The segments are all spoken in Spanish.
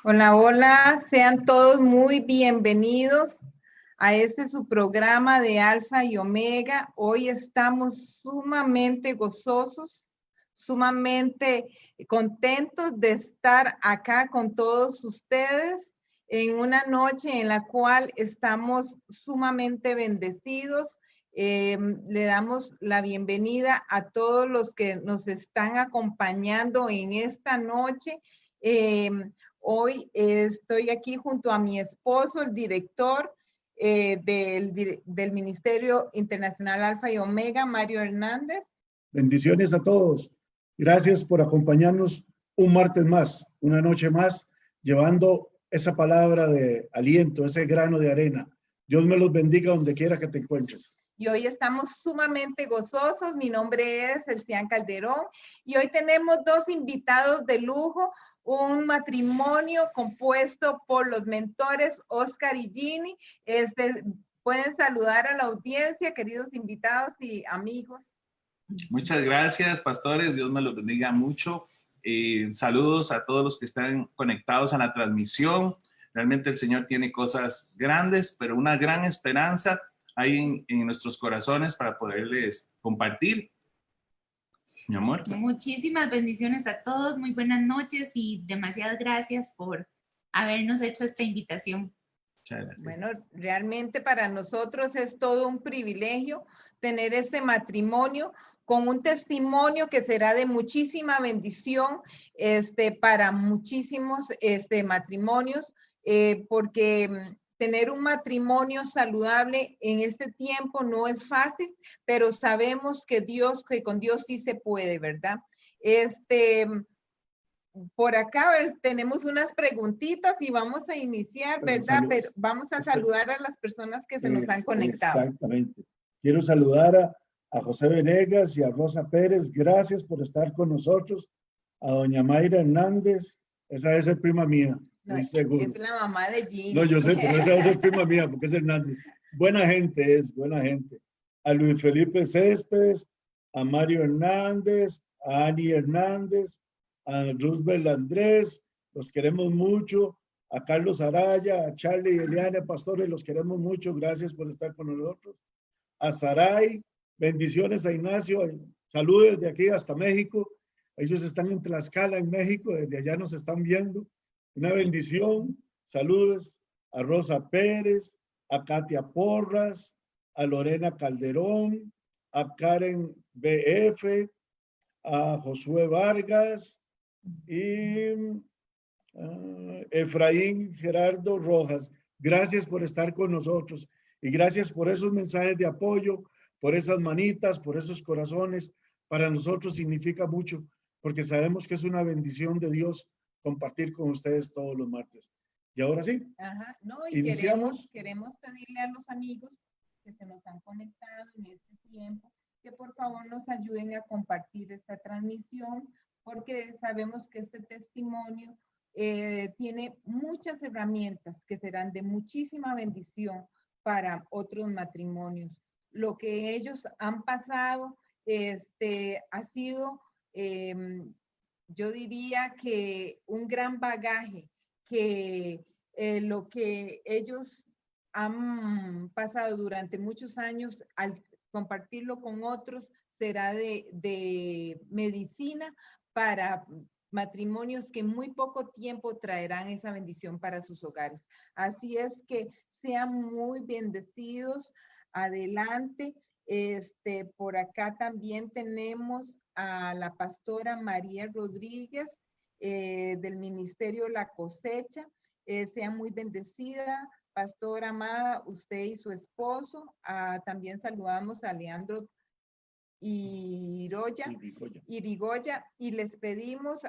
Hola, hola, sean todos muy bienvenidos a este su programa de Alfa y Omega. Hoy estamos sumamente gozosos, sumamente contentos de estar acá con todos ustedes en una noche en la cual estamos sumamente bendecidos. Le damos la bienvenida a todos los que nos están acompañando en esta noche. Hoy estoy aquí junto a mi esposo, el director del Ministerio Internacional Alfa y Omega, Mario Hernández. Bendiciones a todos. Gracias por acompañarnos un martes más, una noche más, llevando esa palabra de aliento, ese grano de arena. Dios me los bendiga donde quiera que te encuentres. Y hoy estamos sumamente gozosos. Mi nombre es Elcián Calderón y hoy tenemos dos invitados de lujo, un matrimonio compuesto por los mentores Oscar y Ginny. Pueden saludar a la audiencia, queridos invitados y amigos. Muchas gracias, pastores. Dios me los bendiga mucho. Saludos a todos los que están conectados a la transmisión. Realmente el Señor tiene cosas grandes, pero una gran esperanza hay en nuestros corazones para poderles compartir. Mi amor. Muchísimas bendiciones a todos, muy buenas noches y demasiadas gracias por habernos hecho esta invitación. Muchas gracias. Bueno, realmente para nosotros es todo un privilegio tener este matrimonio con un testimonio que será de muchísima bendición para muchísimos matrimonios, porque tener un matrimonio saludable en este tiempo no es fácil, pero sabemos que con Dios sí se puede, ¿verdad? Por acá tenemos unas preguntitas y vamos a iniciar, ¿verdad? Pero vamos a saludar a las personas que se nos han conectado. Exactamente. Quiero saludar a José Venegas y a Rosa Pérez. Gracias por estar con nosotros. A doña Mayra Hernández. Esa debe ser prima mía. No, es la mamá de Ginny. No, yo sé, pero esa debe ser prima mía porque es Hernández. Buena gente es, buena gente. A Luis Felipe Céspedes, a Mario Hernández, a Ani Hernández, a Roosevelt Andrés, los queremos mucho, a Carlos Araya, a Charlie y Eliana Pastores, los queremos mucho, gracias por estar con nosotros, a Saray, bendiciones a Ignacio, saludos desde aquí hasta México, ellos están en Tlaxcala, en México, desde allá nos están viendo, una bendición, saludos a Rosa Pérez, a Katia Porras, a Lorena Calderón, a Karen BF, a Josué Vargas y Efraín Gerardo Rojas. Gracias por estar con nosotros y gracias por esos mensajes de apoyo, por esas manitas, por esos corazones. Para nosotros significa mucho porque sabemos que es una bendición de Dios compartir con ustedes todos los martes. Y ahora sí. Ajá, no, y queremos pedirle a los amigos que se nos han conectado en este tiempo que por favor nos ayuden a compartir esta transmisión, porque sabemos que este testimonio tiene muchas herramientas que serán de muchísima bendición para otros matrimonios. Lo que ellos han pasado ha sido, yo diría que un gran bagaje, que lo que ellos han pasado durante muchos años, al compartirlo con otros, será de medicina para matrimonios que en muy poco tiempo traerán esa bendición para sus hogares. Así es que sean muy bendecidos. Adelante. Por acá también tenemos a la pastora María Rodríguez del Ministerio La Cosecha. Sea muy bendecida, pastora amada, usted y su esposo. También saludamos a Leandro Irigoya, y les pedimos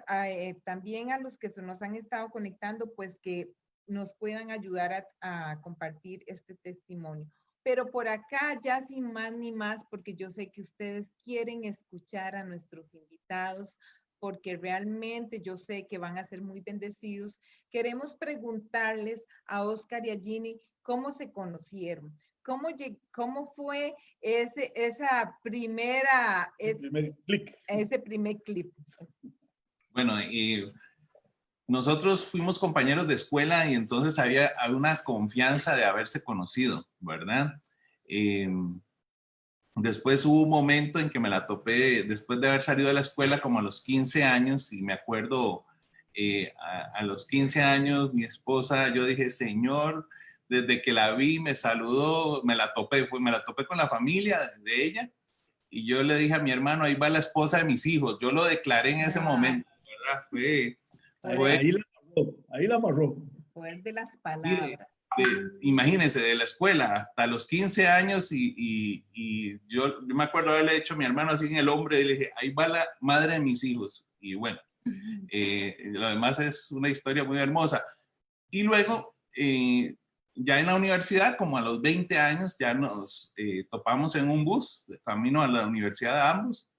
también a los que se nos han estado conectando, pues que nos puedan ayudar a compartir este testimonio. Pero por acá, ya sin más ni más, porque yo sé que ustedes quieren escuchar a nuestros invitados, porque realmente yo sé que van a ser muy bendecidos. Queremos preguntarles a Oscar y a Ginny cómo se conocieron, cómo fue ese primer clip. Bueno, nosotros fuimos compañeros de escuela y entonces había una confianza de haberse conocido, ¿verdad? Después hubo un momento en que me la topé, después de haber salido de la escuela como a los 15 años, y me acuerdo a los 15 años, mi esposa, yo dije, Señor, desde que la vi, me saludó, me la topé con la familia de ella, y yo le dije a mi hermano, ahí va la esposa de mis hijos, yo lo declaré en ese momento, ¿verdad? Ahí la amarró. Poder de las Mire, palabras. imagínense, de la escuela hasta los 15 años y yo me acuerdo haberle hecho a mi hermano así en el hombro y le dije, ahí va la madre de mis hijos. Y bueno, lo demás es una historia muy hermosa. Y luego, ya en la universidad, como a los 20 años, ya nos topamos en un bus de camino a la universidad de ambos.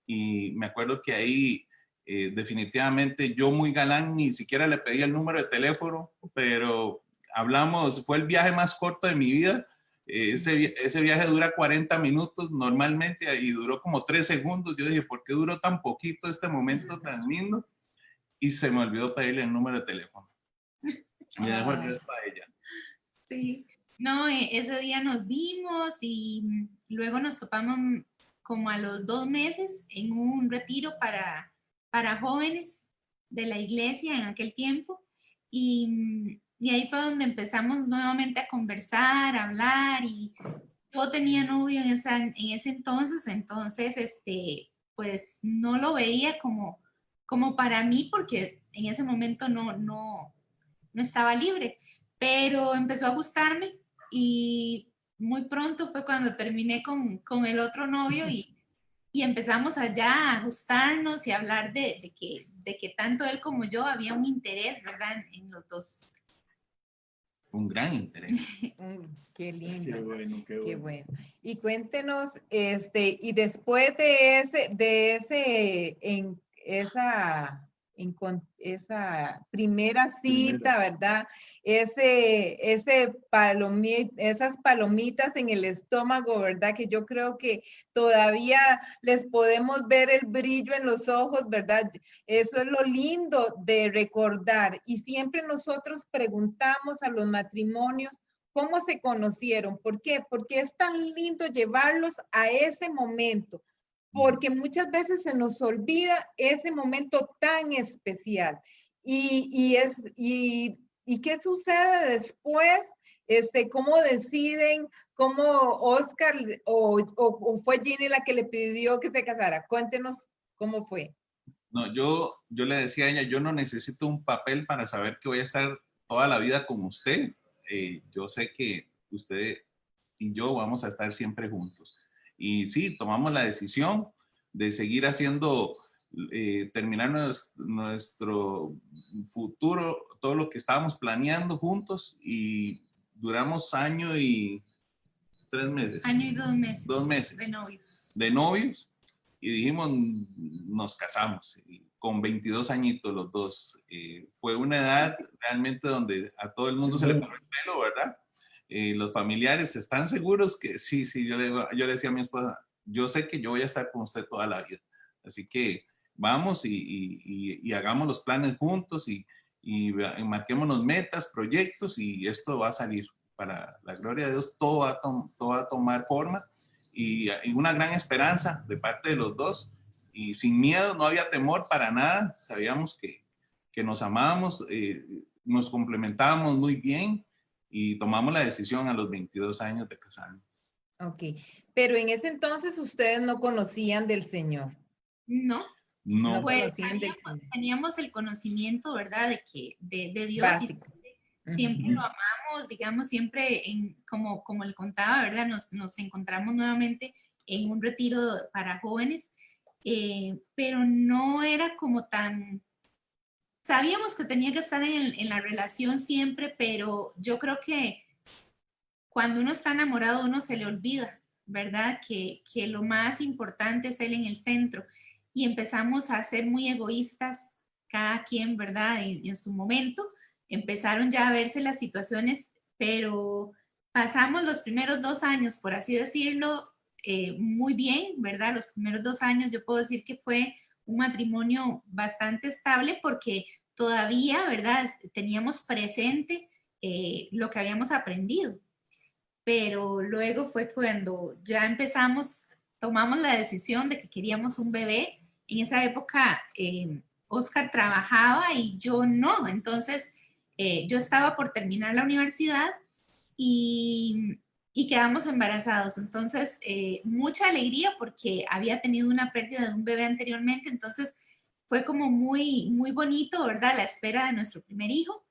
Y me acuerdo que ahí definitivamente yo muy galán, ni siquiera le pedí el número de teléfono, pero hablamos, fue el viaje más corto de mi vida. Ese viaje dura 40 minutos normalmente y duró como 3 segundos. Yo dije, ¿por qué duró tan poquito este momento tan lindo? Y se me olvidó pedirle el número de teléfono. Me dejó el resto a ella. Sí, no, ese día nos vimos y luego nos topamos como a los 2 meses en un retiro para jóvenes de la iglesia en aquel tiempo. Y ahí fue donde empezamos nuevamente a conversar, a hablar, y yo tenía novio en ese entonces, pues no lo veía como para mí porque en ese momento no estaba libre, pero empezó a gustarme y muy pronto fue cuando terminé con el otro novio y empezamos allá a gustarnos y a hablar de que tanto él como yo había un interés, ¿verdad? En los dos. Un gran interés. Qué lindo. Qué bueno, qué bueno. Qué bueno. Y cuéntenos, y después de esa primera cita, ¿verdad? Esas palomitas en el estómago, ¿verdad? Que yo creo que todavía les podemos ver el brillo en los ojos, ¿verdad? Eso es lo lindo de recordar. Y siempre nosotros preguntamos a los matrimonios, ¿cómo se conocieron? ¿Por qué? Porque es tan lindo llevarlos a ese momento, porque muchas veces se nos olvida ese momento tan especial. ¿Y qué sucede después? ¿Cómo deciden? ¿Cómo Oscar o fue Ginny la que le pidió que se casara? Cuéntenos cómo fue. No, yo le decía a ella, yo no necesito un papel para saber que voy a estar toda la vida con usted. Yo sé que usted y yo vamos a estar siempre juntos. Y sí, tomamos la decisión de seguir haciendo, terminar nuestro futuro, todo lo que estábamos planeando juntos, y duramos 1 año y 3 meses. 1 año y 2 meses. 2 meses. De novios. De novios. Y dijimos, nos casamos, y con 22 añitos los dos. Fue una edad realmente donde a todo el mundo se le paró el pelo, ¿verdad? Los familiares están seguros que sí, yo le decía a mi esposa, yo sé que yo voy a estar con usted toda la vida. Así que vamos y hagamos los planes juntos y marquémonos metas, proyectos, y esto va a salir. Para la gloria de Dios, todo va a tomar forma. Y una gran esperanza de parte de los dos, y sin miedo, no había temor para nada. Sabíamos que nos amábamos, nos complementábamos muy bien, y tomamos la decisión a los 22 años de casarnos. Ok, pero en ese entonces ustedes no conocían del Señor. No. No. Pues teníamos el conocimiento, ¿verdad? De Dios. Básico. Siempre lo amamos, digamos, siempre como le contaba, ¿verdad? Nos encontramos nuevamente en un retiro para jóvenes, pero no era como tan, sabíamos que tenía que estar en la relación siempre, pero yo creo que cuando uno está enamorado uno se le olvida, ¿verdad? Que lo más importante es él en el centro, y empezamos a ser muy egoístas, cada quien, ¿verdad? En su momento. Empezaron ya a verse las situaciones, pero pasamos los primeros 2 años, por así decirlo, muy bien, ¿verdad? Los primeros 2 años yo puedo decir que fue un matrimonio bastante estable porque todavía, ¿verdad? Teníamos presente lo que habíamos aprendido. Pero luego fue cuando ya tomamos la decisión de que queríamos un bebé. En esa época Oscar trabajaba y yo no, entonces yo estaba por terminar la universidad y quedamos embarazados. Entonces, mucha alegría porque había tenido una pérdida de un bebé anteriormente, entonces fue como muy, muy bonito, ¿verdad? La espera de nuestro primer hijo,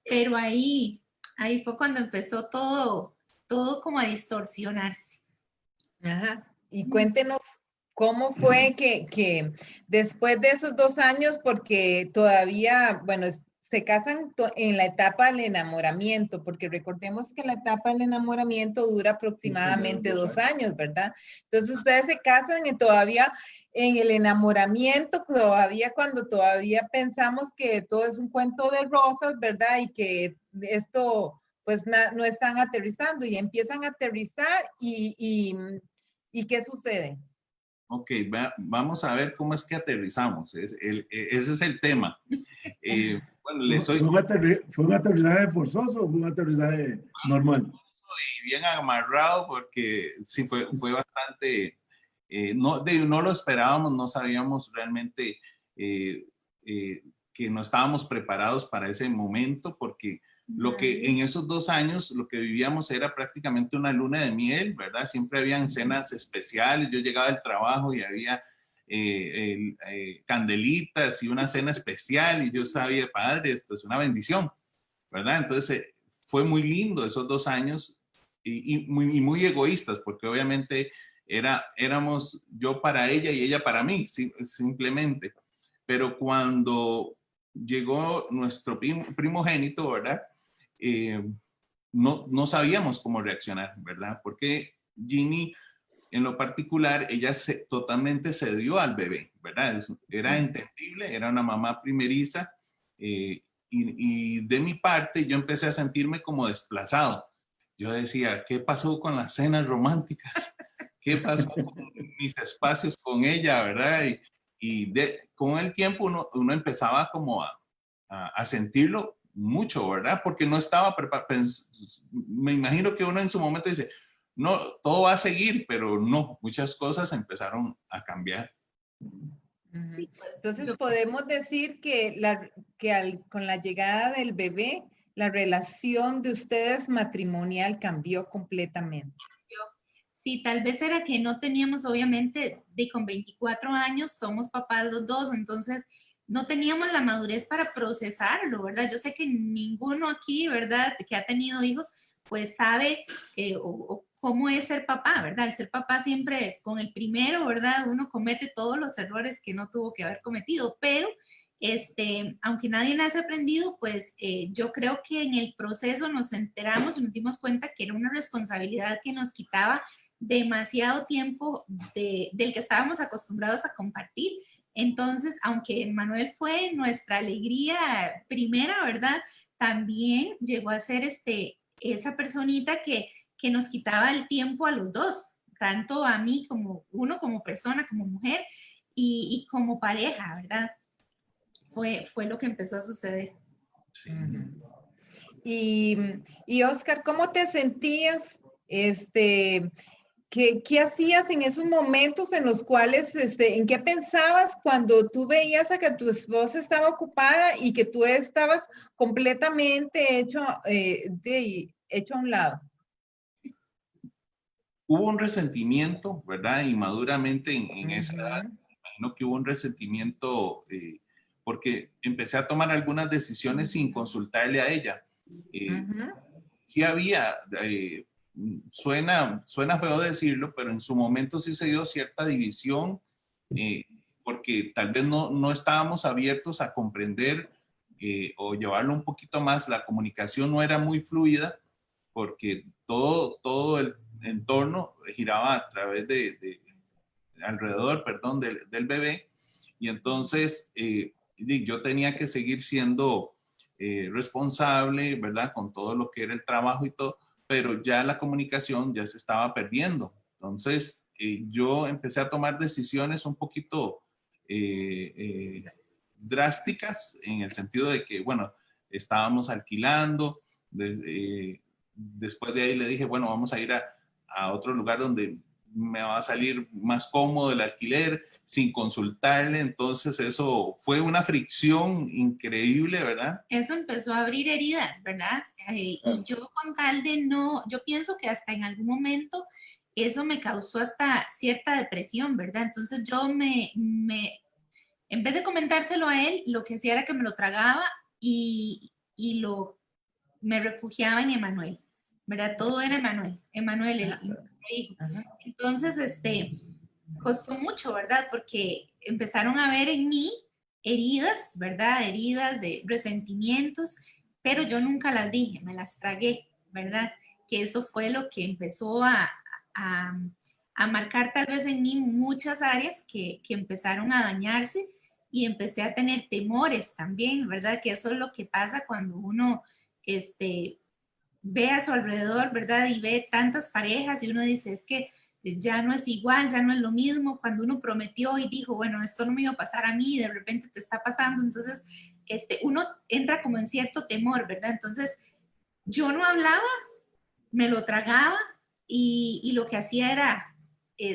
pero ahí fue cuando empezó todo como a distorsionarse. Ajá. Y cuéntenos cómo fue que después de esos 2 años, porque todavía, bueno, se casan en la etapa del enamoramiento, porque recordemos que la etapa del enamoramiento dura aproximadamente 2 años, ¿verdad? Entonces ustedes se casan y todavía en el enamoramiento, todavía cuando todavía pensamos que todo es un cuento de rosas, ¿verdad? Y que esto pues no están aterrizando y empiezan a aterrizar y ¿qué sucede? Ok, vamos a ver cómo es que aterrizamos. Ese es el tema. Bueno, ¿Fue un aterrizaje forzoso o fue un aterrizaje normal? bien amarrado porque sí fue bastante, no lo esperábamos, no sabíamos realmente que no estábamos preparados para ese momento porque lo que en esos 2 años lo que vivíamos era prácticamente una luna de miel, ¿verdad? Siempre habían cenas especiales, yo llegaba del trabajo y había candelitas y una cena especial y yo sabía, padre, esto es una bendición, ¿verdad? Entonces fue muy lindo esos 2 años y muy egoístas porque obviamente éramos yo para ella y ella para mí, simplemente. Pero cuando llegó nuestro primogénito, ¿verdad? No sabíamos cómo reaccionar, ¿verdad? Porque Ginny, en lo particular, ella totalmente cedió al bebé, ¿verdad? Era entendible, era una mamá primeriza y de mi parte yo empecé a sentirme como desplazado. Yo decía, ¿qué pasó con las cenas románticas? ¿Qué pasó con mis espacios con ella, verdad? Con el tiempo uno empezaba como a sentirlo mucho, ¿verdad? Porque no estaba preparado. Me imagino que uno en su momento dice, no, todo va a seguir, pero no, muchas cosas empezaron a cambiar. Sí, pues, Entonces podemos decir que, con la llegada del bebé, la relación de ustedes matrimonial cambió completamente. Sí, tal vez era que no teníamos, obviamente, con 24 años somos papás los dos, entonces no teníamos la madurez para procesarlo, ¿verdad? Yo sé que ninguno aquí, ¿verdad?, que ha tenido hijos, pues sabe o cómo es ser papá, ¿verdad? El ser papá siempre, con el primero, ¿verdad?, uno comete todos los errores que no tuvo que haber cometido, pero aunque nadie nace aprendido, pues yo creo que en el proceso nos enteramos y nos dimos cuenta que era una responsabilidad que nos quitaba demasiado tiempo del que estábamos acostumbrados a compartir. Entonces, aunque Manuel fue nuestra alegría primera, ¿verdad? También llegó a ser esa personita que nos quitaba el tiempo a los dos, tanto a mí como uno, como persona, como mujer y como pareja, ¿verdad? Fue lo que empezó a suceder. Sí. Y Oscar, ¿cómo te sentías? ¿Qué hacías en esos momentos en los cuales, en qué pensabas cuando tú veías a que tu esposa estaba ocupada y que tú estabas completamente hecho a un lado? Hubo un resentimiento, ¿verdad? Inmaduramente en esa edad, imagino que hubo un resentimiento porque empecé a tomar algunas decisiones sin consultarle a ella. Sí había, suena feo decirlo, pero en su momento sí se dio cierta división porque tal vez no estábamos abiertos a comprender o llevarlo un poquito más, la comunicación no era muy fluida porque todo el entorno giraba a través alrededor, perdón, del bebé y entonces yo tenía que seguir siendo responsable, ¿verdad? Con todo lo que era el trabajo y todo, pero ya la comunicación ya se estaba perdiendo. Entonces, yo empecé a tomar decisiones un poquito drásticas en el sentido de que, bueno, estábamos alquilando. Después de ahí le dije, bueno, vamos a ir a otro lugar donde me va a salir más cómodo el alquiler sin consultarle. Entonces eso fue una fricción increíble, ¿verdad? Eso empezó a abrir heridas, ¿verdad? Y yo con tal de no, yo pienso que hasta en algún momento eso me causó hasta cierta depresión, ¿verdad? Entonces yo en vez de comentárselo a él, lo que hacía era que me lo tragaba y me refugiaba en Emanuel, ¿verdad? Todo era Emanuel, el hijo. Entonces, costó mucho, ¿verdad? Porque empezaron a ver en mí heridas, ¿verdad? Heridas de resentimientos, pero yo nunca las dije, me las tragué, ¿verdad? Que eso fue lo que empezó a marcar tal vez en mí muchas áreas que empezaron a dañarse y empecé a tener temores también, ¿verdad? Que eso es lo que pasa cuando uno ve a su alrededor, ¿verdad? Y ve tantas parejas y uno dice, es que ya no es igual, ya no es lo mismo. Cuando uno prometió y dijo, bueno, esto no me iba a pasar a mí y de repente te está pasando, entonces uno entra como en cierto temor, ¿verdad? Entonces yo no hablaba, me lo tragaba y lo que hacía era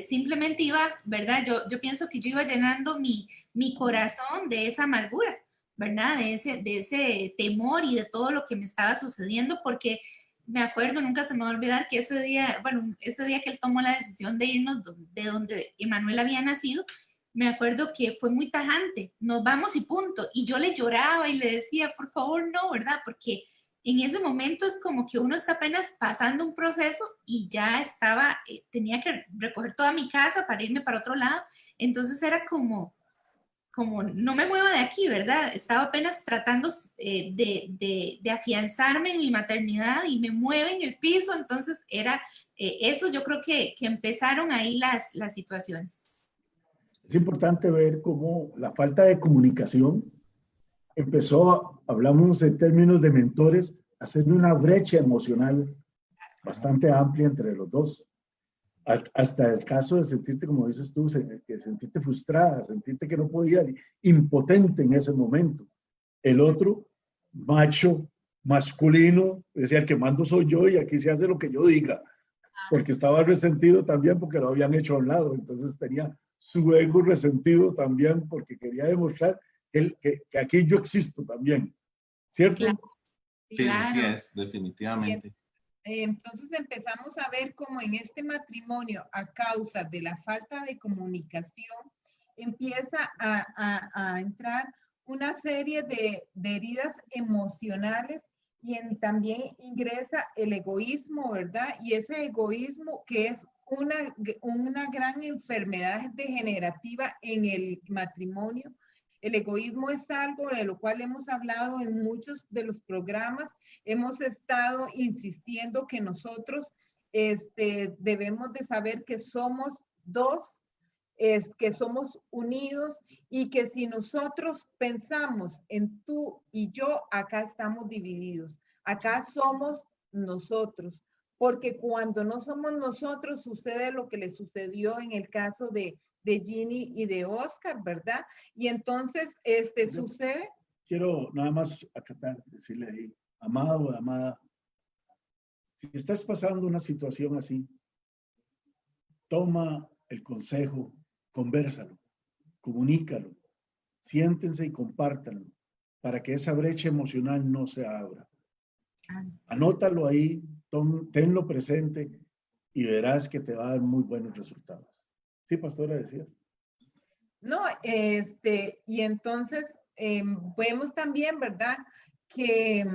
simplemente iba, ¿verdad? Yo pienso que yo iba llenando mi corazón de esa amargura, ¿verdad? De ese temor y de todo lo que me estaba sucediendo, porque me acuerdo, nunca se me va a olvidar que ese día que él tomó la decisión de irnos de donde Emanuel había nacido, me acuerdo que fue muy tajante, nos vamos y punto, y yo le lloraba y le decía, por favor, no, ¿verdad? Porque en ese momento es como que uno está apenas pasando un proceso y ya tenía que recoger toda mi casa para irme para otro lado, entonces era como no me mueva de aquí, ¿verdad? Estaba apenas tratando de afianzarme en mi maternidad y me mueve en el piso, entonces era eso, yo creo que empezaron ahí las situaciones. Es importante ver cómo la falta de comunicación empezó, hablamos en términos de mentores, a hacer una brecha emocional bastante amplia entre los dos. Hasta el caso de sentirte, como dices tú, que sentirte frustrada, sentirte que no podía, impotente en ese momento. El otro, macho, masculino, decía, el que mando soy yo y aquí se hace lo que yo diga, porque estaba resentido también porque lo habían hecho a un lado, entonces tenía su ego resentido también porque quería demostrar que aquí yo existo también, ¿cierto? Claro. Sí, así es, definitivamente. Entonces empezamos a ver cómo en este matrimonio, a causa de la falta de comunicación, empieza a entrar una serie de heridas emocionales y también ingresa el egoísmo, ¿verdad? Y ese egoísmo que es una gran enfermedad degenerativa en el matrimonio. El egoísmo es algo de lo cual hemos hablado en muchos de los programas. Hemos estado insistiendo que nosotros debemos de saber que somos dos, que somos unidos y que si nosotros pensamos en tú y yo, acá estamos divididos. Acá somos nosotros. Porque cuando no somos nosotros, sucede lo que le sucedió en el caso de Ginny y de Oscar, ¿verdad? Y entonces, sucede. Quiero nada más acatar, decirle ahí, amado o amada, si estás pasando una situación así, toma el consejo, convérsalo, comunícalo, siéntense y compártanlo para que esa brecha emocional no se abra. Anótalo ahí, tenlo presente y verás que te va a dar muy buenos resultados. Sí, pastora, decías. No, y entonces vemos también, ¿verdad? Que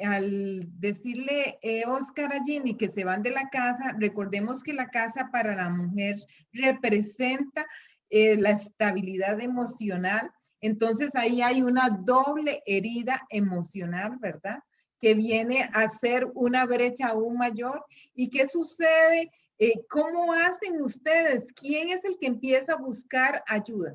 al decirle Oscar a Ginny que se van de la casa, recordemos que la casa para la mujer representa la estabilidad emocional. Entonces ahí hay una doble herida emocional, ¿verdad? Que viene a ser una brecha aún mayor. ¿Y qué sucede? ¿Cómo hacen ustedes? ¿Quién es el que empieza a buscar ayuda?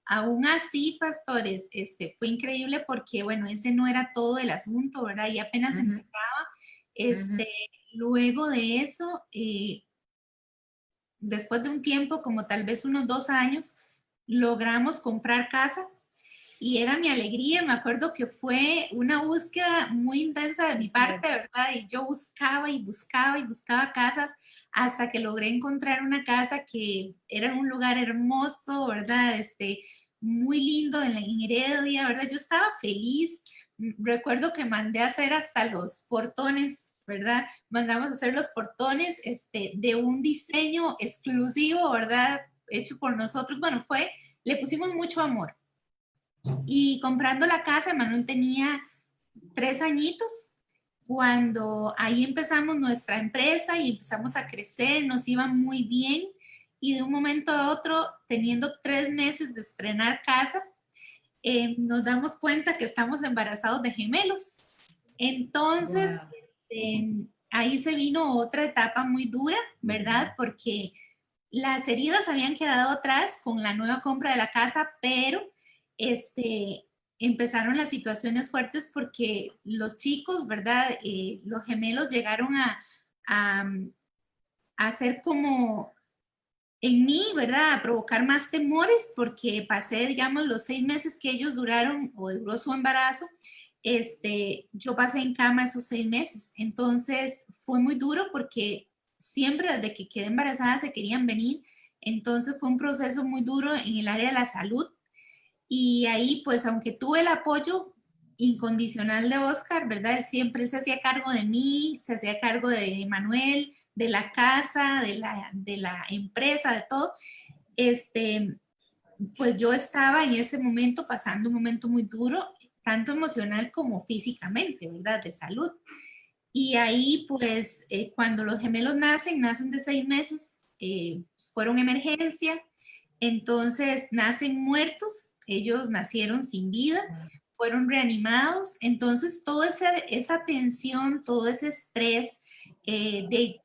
Aún así, pastores, fue increíble porque, bueno, ese no era todo el asunto, ¿verdad? Y apenas empezaba. Luego de eso, después de un tiempo, como tal vez unos 2 años, logramos comprar casa y era mi alegría. Me acuerdo que fue una búsqueda muy intensa de mi parte, ¿verdad? Y yo buscaba y buscaba y buscaba casas hasta que logré encontrar una casa que era en un lugar hermoso, ¿verdad? Muy lindo en Heredia, ¿verdad? Yo estaba feliz. Recuerdo que mandé a hacer hasta los portones, ¿verdad? Mandamos a hacer los portones de un diseño exclusivo, ¿verdad? Hecho por nosotros. Bueno, le pusimos mucho amor. Y comprando la casa, Manuel tenía 3 añitos, cuando ahí empezamos nuestra empresa y empezamos a crecer, nos iba muy bien, y de un momento a otro, teniendo 3 meses de estrenar casa, nos damos cuenta que estamos embarazados de gemelos. Entonces, ahí se vino otra etapa muy dura, ¿verdad? Porque las heridas habían quedado atrás con la nueva compra de la casa, pero empezaron las situaciones fuertes porque los chicos, ¿verdad? Los gemelos llegaron a hacer como en mí, ¿verdad? A provocar más temores porque pasé, digamos, los 6 meses que ellos duraron o duró su embarazo, yo pasé en cama esos 6 meses. Entonces fue muy duro porque siempre desde que quedé embarazada se querían venir. Entonces fue un proceso muy duro en el área de la salud. Y ahí, pues, aunque tuve el apoyo incondicional de Oscar, ¿verdad? Él siempre se hacía cargo de mí, se hacía cargo de Manuel, de la casa, de la empresa, de todo. Pues yo estaba en ese momento pasando un momento muy duro, tanto emocional como físicamente, ¿verdad? De salud. Y ahí, pues, cuando los gemelos nacen de 6 meses, fueron emergencia, entonces nacen muertos, ellos nacieron sin vida, fueron reanimados, entonces toda esa tensión, todo ese estrés,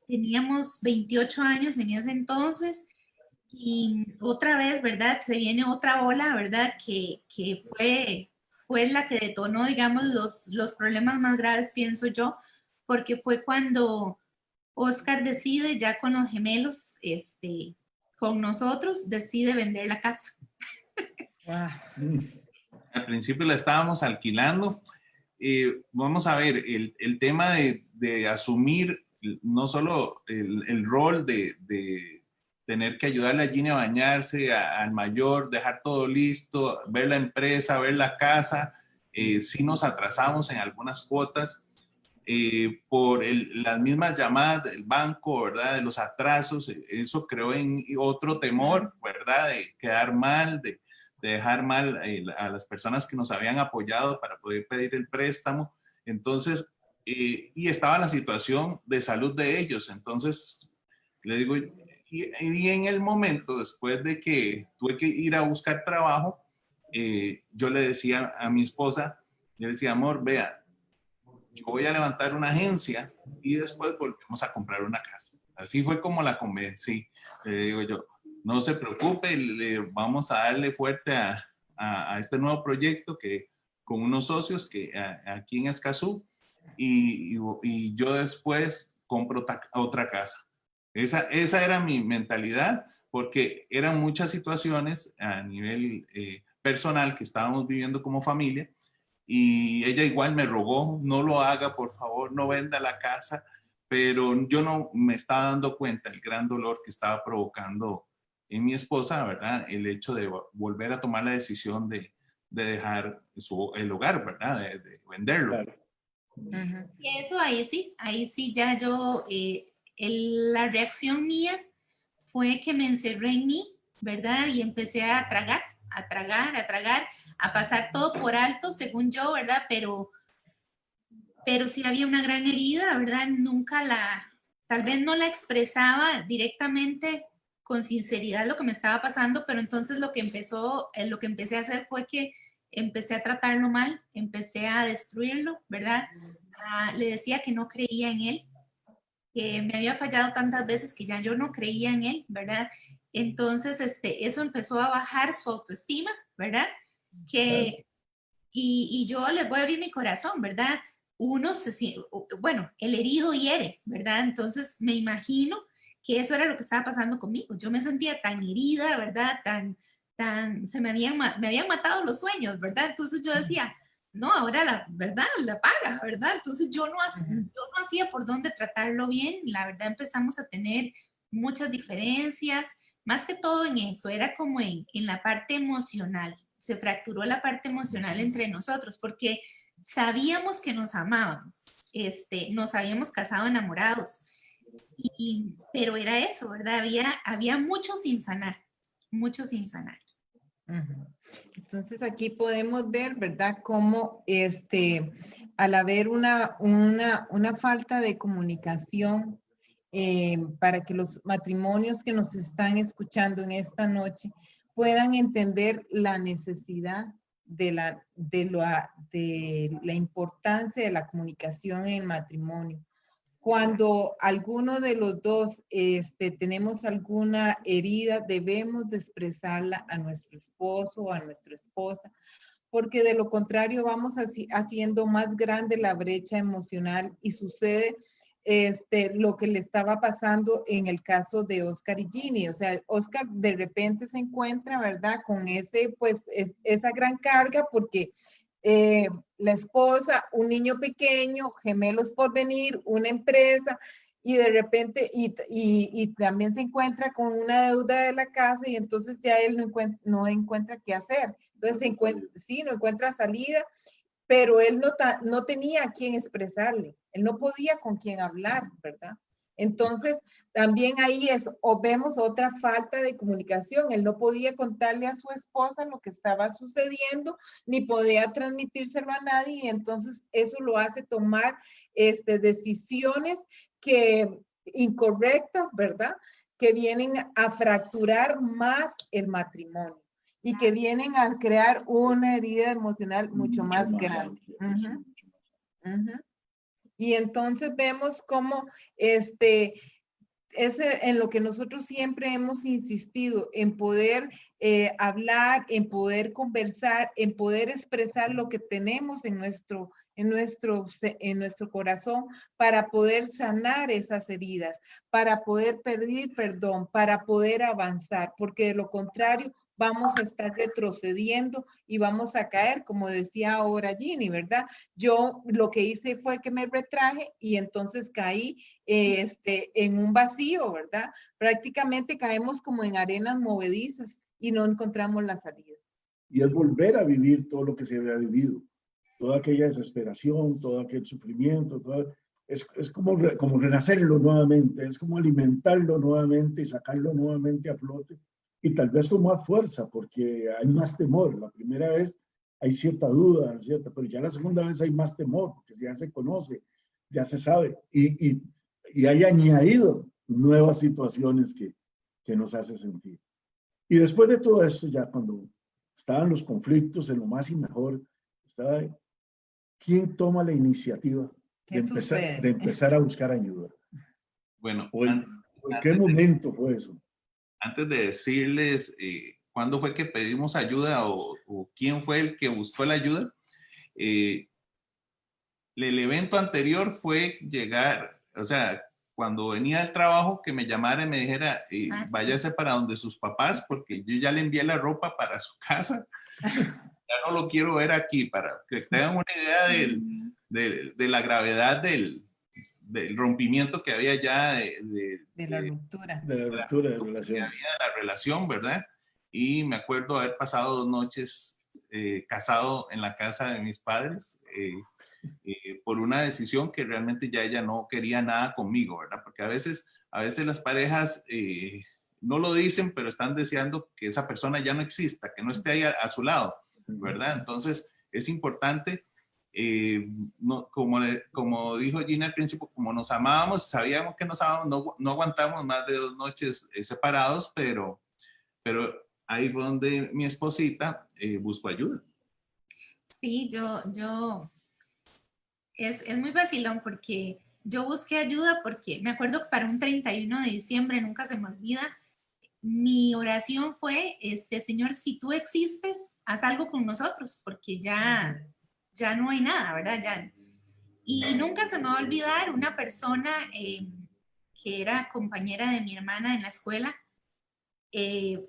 teníamos 28 años en ese entonces, y otra vez, ¿verdad? Se viene otra ola, ¿verdad? Que fue la que detonó, digamos, los problemas más graves, pienso yo, porque fue cuando Oscar decide, ya con los gemelos, con nosotros, decide vender la casa. Al principio la estábamos alquilando. Vamos a ver, el tema de asumir no solo el rol de tener que ayudarle a Ginny a bañarse, al mayor, dejar todo listo, ver la empresa, ver la casa, sí nos atrasamos en algunas cuotas por las mismas llamadas del banco, ¿verdad? De los atrasos, eso creó en otro temor, ¿verdad? De quedar mal, de dejar mal a las personas que nos habían apoyado para poder pedir el préstamo. Entonces, y estaba la situación de salud de ellos. Entonces, le digo, y en el momento, después de que tuve que ir a buscar trabajo, yo le decía a mi esposa, yo le decía, amor, vea, yo voy a levantar una agencia y después volvemos a comprar una casa. Así fue como la convencí. Le digo yo, no se preocupe, vamos a darle fuerte a este nuevo proyecto que con unos socios que aquí en Escazú y yo después compro otra casa. Esa era mi mentalidad porque eran muchas situaciones a nivel personal que estábamos viviendo como familia y ella igual me rogó, no lo haga, por favor, no venda la casa, pero yo no me estaba dando cuenta el gran dolor que estaba provocando en mi esposa, ¿verdad? El hecho de volver a tomar la decisión de dejar el hogar, ¿verdad? De venderlo. Claro. Y eso ahí sí ya yo, la reacción mía fue que me encerré en mí, ¿verdad? Y empecé a tragar, a pasar todo por alto, según yo, ¿verdad? Pero sí había una gran herida, ¿verdad? Tal vez no la expresaba directamente con sinceridad lo que me estaba pasando, pero entonces lo que empecé a hacer fue que empecé a tratarlo mal, empecé a destruirlo, ¿verdad? Le decía que no creía en él, que me había fallado tantas veces que ya yo no creía en él, ¿verdad? Entonces, eso empezó a bajar su autoestima, ¿verdad? Y yo les voy a abrir mi corazón, ¿verdad? Bueno, el herido hiere, ¿verdad? Entonces me imagino que eso era lo que estaba pasando conmigo. Yo me sentía tan herida, ¿verdad? se me habían matado los sueños, ¿verdad? Entonces yo decía, no, ahora la verdad, la paga, ¿verdad? Entonces yo no hacía por dónde tratarlo bien. La verdad empezamos a tener muchas diferencias, más que todo en eso, era como en la parte emocional. Se fracturó la parte emocional entre nosotros porque sabíamos que nos amábamos, nos habíamos casado enamorados, pero era eso, ¿verdad? Había mucho sin sanar, mucho sin sanar. Ujú. Entonces aquí podemos ver, ¿verdad? Cómo al haber una falta de comunicación para que los matrimonios que nos están escuchando en esta noche puedan entender la necesidad de la importancia de la comunicación en el matrimonio. Cuando alguno de los dos tenemos alguna herida, debemos de expresarla a nuestro esposo o a nuestra esposa, porque de lo contrario vamos haciendo más grande la brecha emocional y sucede lo que le estaba pasando en el caso de Oscar y Ginny. O sea, Oscar de repente se encuentra, ¿verdad? Con esa gran carga porque la esposa, un niño pequeño, gemelos por venir, una empresa, y de repente, y también se encuentra con una deuda de la casa y entonces ya él no encuentra qué hacer. Entonces, no encuentra salida, pero él no tenía a quién expresarle, él no podía con quién hablar, ¿verdad? Entonces, también ahí vemos otra falta de comunicación. Él no podía contarle a su esposa lo que estaba sucediendo, ni podía transmitírselo a nadie, y entonces eso lo hace tomar decisiones incorrectas, ¿verdad? Que vienen a fracturar más el matrimonio y que vienen a crear una herida emocional mucho más grande. Uh-huh. Uh-huh. Y entonces vemos cómo en lo que nosotros siempre hemos insistido, en poder hablar, en poder conversar, en poder expresar lo que tenemos en nuestro corazón para poder sanar esas heridas, para poder pedir perdón, para poder avanzar, porque de lo contrario vamos a estar retrocediendo y vamos a caer, como decía ahora Ginny, ¿verdad? Yo lo que hice fue que me retraje y entonces caí en un vacío, ¿verdad? Prácticamente caemos como en arenas movedizas y no encontramos la salida. Y es volver a vivir todo lo que se había vivido, toda aquella desesperación, todo aquel sufrimiento, es como renacerlo nuevamente, es como alimentarlo nuevamente y sacarlo nuevamente a flote. Y tal vez con más fuerza, porque hay más temor. La primera vez hay cierta duda, ¿cierto? Pero ya la segunda vez hay más temor, porque ya se conoce, ya se sabe. Y hay añadido nuevas situaciones que nos hace sentir. Y después de todo esto, ya cuando estaban los conflictos en lo más y mejor, ¿quién toma la iniciativa de empezar a buscar ayuda? Bueno, ¿en qué momento fue eso? Antes de decirles cuándo fue que pedimos ayuda o quién fue el que buscó la ayuda, el evento anterior fue llegar, o sea, cuando venía del trabajo, que me llamara y me dijera, váyase para donde sus papás, porque yo ya le envié la ropa para su casa. Ya no lo quiero ver aquí, para que tengan una idea de la gravedad del rompimiento que había ya de la ruptura. De la ruptura de relación. Que había la relación, ¿verdad? Y me acuerdo haber pasado 2 noches casado en la casa de mis padres por una decisión que realmente ya ella no quería nada conmigo, ¿verdad? Porque a veces las parejas no lo dicen, pero están deseando que esa persona ya no exista, que no esté ahí a su lado, ¿verdad? Entonces es importante, como dijo Gina al principio, como nos amábamos, sabíamos que nos amábamos, no aguantamos más de 2 noches separados, pero ahí fue donde mi esposita buscó ayuda. Sí, es muy vacilón porque yo busqué ayuda porque me acuerdo para un 31 de diciembre, nunca se me olvida, mi oración fue, Señor, si tú existes, haz algo con nosotros, porque ya no hay nada, ¿verdad? Y nunca se me va a olvidar una persona que era compañera de mi hermana en la escuela,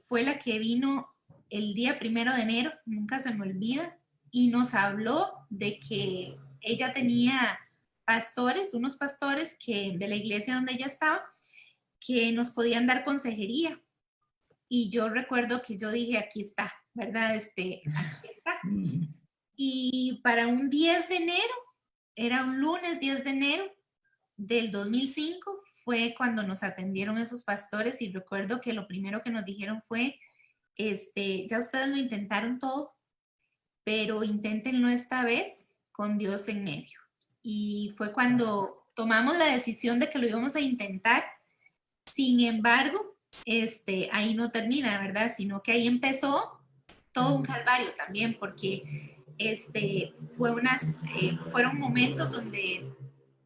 fue la que vino el día 1 de enero, nunca se me olvida, y nos habló de que ella tenía pastores, unos pastores que, de la iglesia donde ella estaba, que nos podían dar consejería. Y yo recuerdo que yo dije, aquí está, ¿verdad? Aquí está. Y para un 10 de enero, era un lunes 10 de enero del 2005, fue cuando nos atendieron esos pastores, y recuerdo que lo primero que nos dijeron fue, ya ustedes lo intentaron todo, pero inténtenlo esta vez con Dios en medio. Y fue cuando tomamos la decisión de que lo íbamos a intentar. Sin embargo, ahí no termina, ¿verdad? Sino que ahí empezó todo un calvario también, porque fueron momentos donde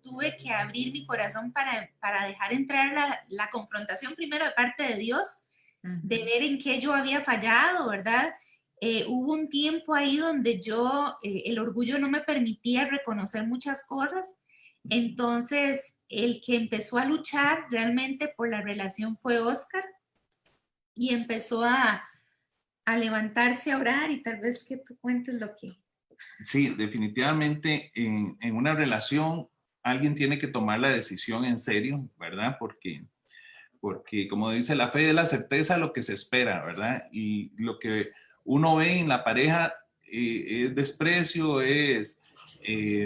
tuve que abrir mi corazón para dejar entrar la confrontación primero de parte de Dios, de ver en qué yo había fallado, ¿verdad? Hubo un tiempo ahí donde el orgullo no me permitía reconocer muchas cosas. Entonces, el que empezó a luchar realmente por la relación fue Oscar, y empezó a levantarse a orar, y tal vez que tú cuentes lo que... Sí, definitivamente en una relación alguien tiene que tomar la decisión en serio, ¿verdad? Porque como dice, la fe es la certeza de lo que se espera, ¿verdad? Y lo que uno ve en la pareja es desprecio,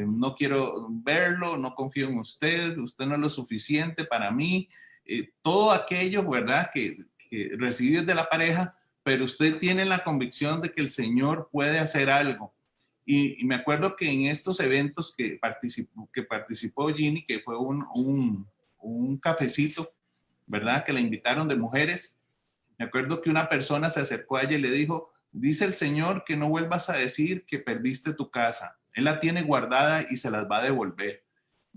no quiero verlo, no confío en usted no es lo suficiente para mí, todo aquello, ¿verdad? Que recibes de la pareja, pero usted tiene la convicción de que el Señor puede hacer algo. Y me acuerdo que en estos eventos que participó Ginny, que fue un cafecito, ¿verdad? Que la invitaron de mujeres. Me acuerdo que una persona se acercó a ella y le dijo, dice el Señor que no vuelvas a decir que perdiste tu casa. Él la tiene guardada y se las va a devolver.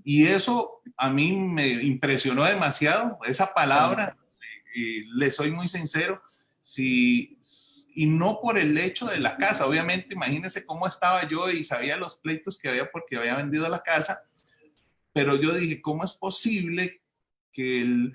Y eso a mí me impresionó demasiado, esa palabra, le soy muy sincero, y no por el hecho de la casa. Obviamente, imagínense cómo estaba yo y sabía los pleitos que había porque había vendido la casa, pero yo dije, ¿cómo es posible que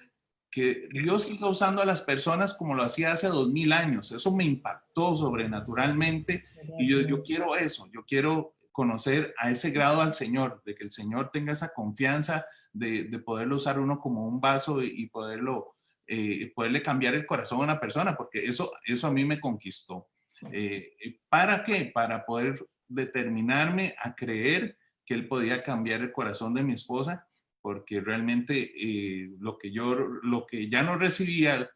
Dios siga usando a las personas como lo hacía hace 2000 años? Eso me impactó sobrenaturalmente, y yo quiero eso, yo quiero conocer a ese grado al Señor, de que el Señor tenga esa confianza de poderlo usar uno como un vaso y poderle cambiar el corazón a una persona, porque eso a mí me conquistó. ¿Para qué? Para poder determinarme a creer que Él podía cambiar el corazón de mi esposa, porque realmente lo que ya no recibía,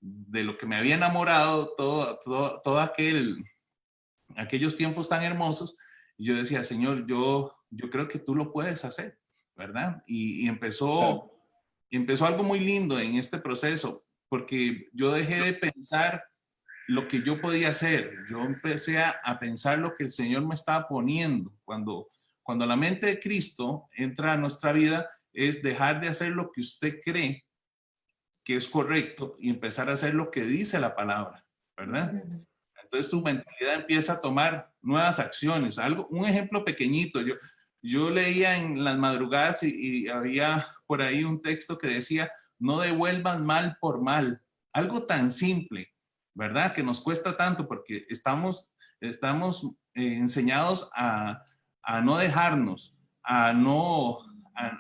de lo que me había enamorado, todo aquellos tiempos tan hermosos, yo decía, Señor, yo creo que tú lo puedes hacer, ¿verdad? Y empezó algo muy lindo en este proceso, porque yo dejé de pensar lo que yo podía hacer. Yo empecé a pensar lo que el Señor me estaba poniendo. Cuando la mente de Cristo entra a nuestra vida, es dejar de hacer lo que usted cree que es correcto y empezar a hacer lo que dice la palabra, ¿verdad? Entonces tu mentalidad empieza a tomar nuevas acciones. Un ejemplo pequeñito, yo leía en las madrugadas y había por ahí un texto que decía, no devuelvas mal por mal. Algo tan simple, ¿verdad? Que nos cuesta tanto porque estamos enseñados a no dejarnos,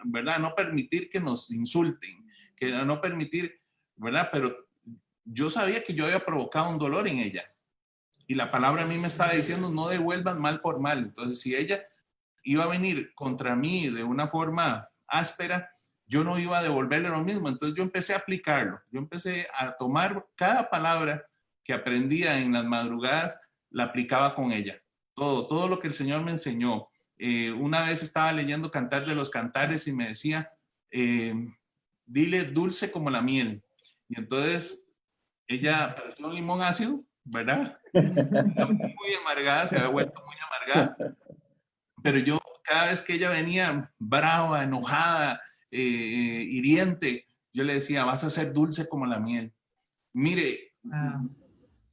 ¿verdad? A no permitir que nos insulten, a no permitir, ¿verdad? Pero yo sabía que yo había provocado un dolor en ella. Y la palabra a mí me estaba diciendo, no devuelvas mal por mal. Entonces, si ella iba a venir contra mí de una forma áspera, yo no iba a devolverle lo mismo. Entonces yo empecé a aplicarlo. Yo empecé a tomar cada palabra que aprendía en las madrugadas, la aplicaba con ella. Todo lo que el Señor me enseñó. Una vez estaba leyendo Cantar de los Cantares y me decía, dile dulce como la miel. Y entonces ella parecía un limón ácido, ¿verdad? Muy amargada, se había vuelto muy amargada. Pero yo, cada vez que ella venía brava, enojada, hiriente, yo le decía, vas a ser dulce como la miel. Mire,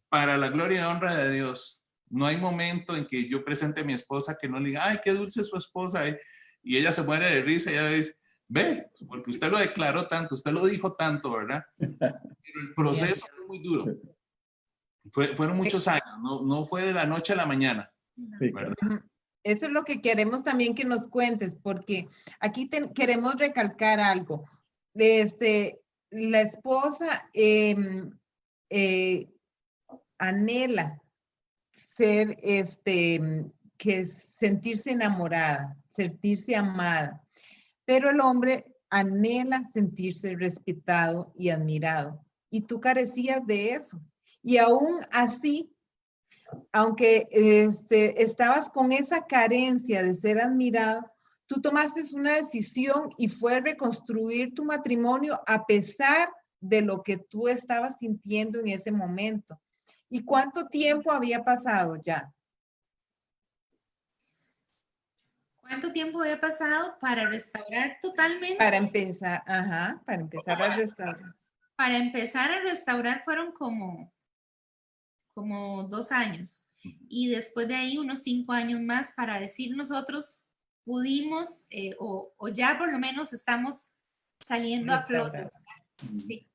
para la gloria y honra de Dios, no hay momento en que yo presente a mi esposa que no le diga, ay, qué dulce es su esposa, y ella se muere de risa y ella dice, ve, porque usted lo declaró tanto, usted lo dijo tanto, ¿verdad? Pero el proceso fue muy duro. Fueron muchos años, no fue de la noche a la mañana. Sí, ¿Verdad? Eso es lo que queremos también que nos cuentes, porque aquí queremos recalcar algo. La esposa anhela ser, que sentirse enamorada, sentirse amada, pero el hombre anhela sentirse respetado y admirado. Y tú carecías de eso. Y aún así, aunque estabas con esa carencia de ser admirado, tú tomaste una decisión y fue reconstruir tu matrimonio a pesar de lo que tú estabas sintiendo en ese momento. ¿Y cuánto tiempo había pasado ya? ¿Cuánto tiempo había pasado para restaurar totalmente? Para empezar, ajá, para empezar a restaurar. Para empezar a restaurar fueron como 2 años. Y después de ahí unos 5 años más para decir nosotros pudimos o ya por lo menos estamos saliendo a flote. Sí.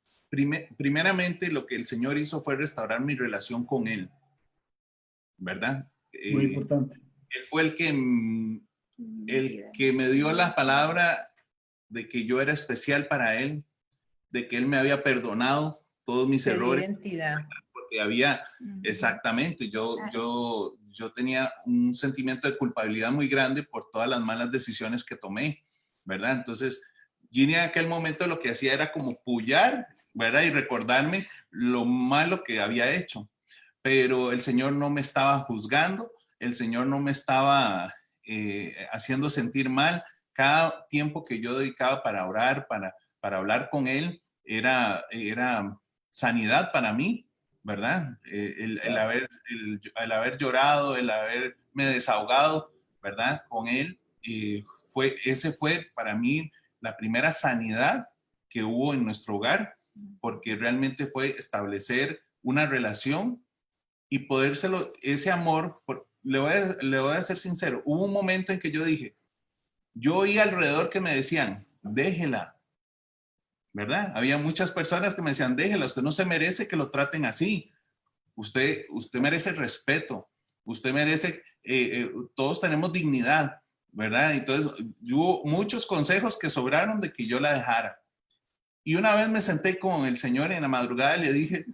Primeramente, lo que el Señor hizo fue restaurar mi relación con Él, ¿verdad? muy importante. Él fue el que me dio la palabra de que yo era especial para Él, de que Él me había perdonado todos mis errores. Identidad. Porque había, exactamente, yo tenía un sentimiento de culpabilidad muy grande por todas las malas decisiones que tomé, ¿verdad? Entonces, Ginny en aquel momento lo que hacía era como pullar, ¿verdad? Y recordarme lo malo que había hecho. Pero el Señor no me estaba juzgando, el Señor no me estaba haciendo sentir mal. Cada tiempo que yo dedicaba para orar, para hablar con Él, era sanidad para mí, ¿verdad? El haber llorado, el haberme desahogado, ¿verdad? Con Él, ese fue para mí la primera sanidad que hubo en nuestro hogar, porque realmente fue establecer una relación y podérselo, ese amor, le voy a ser sincero, hubo un momento en que yo dije, yo oí alrededor que me decían, déjela, ¿verdad? Había muchas personas que me decían, déjela, usted no se merece que lo traten así, usted merece respeto, usted merece, todos tenemos dignidad, ¿verdad? Entonces, hubo muchos consejos que sobraron de que yo la dejara. Y una vez me senté con el Señor en la madrugada y le dije,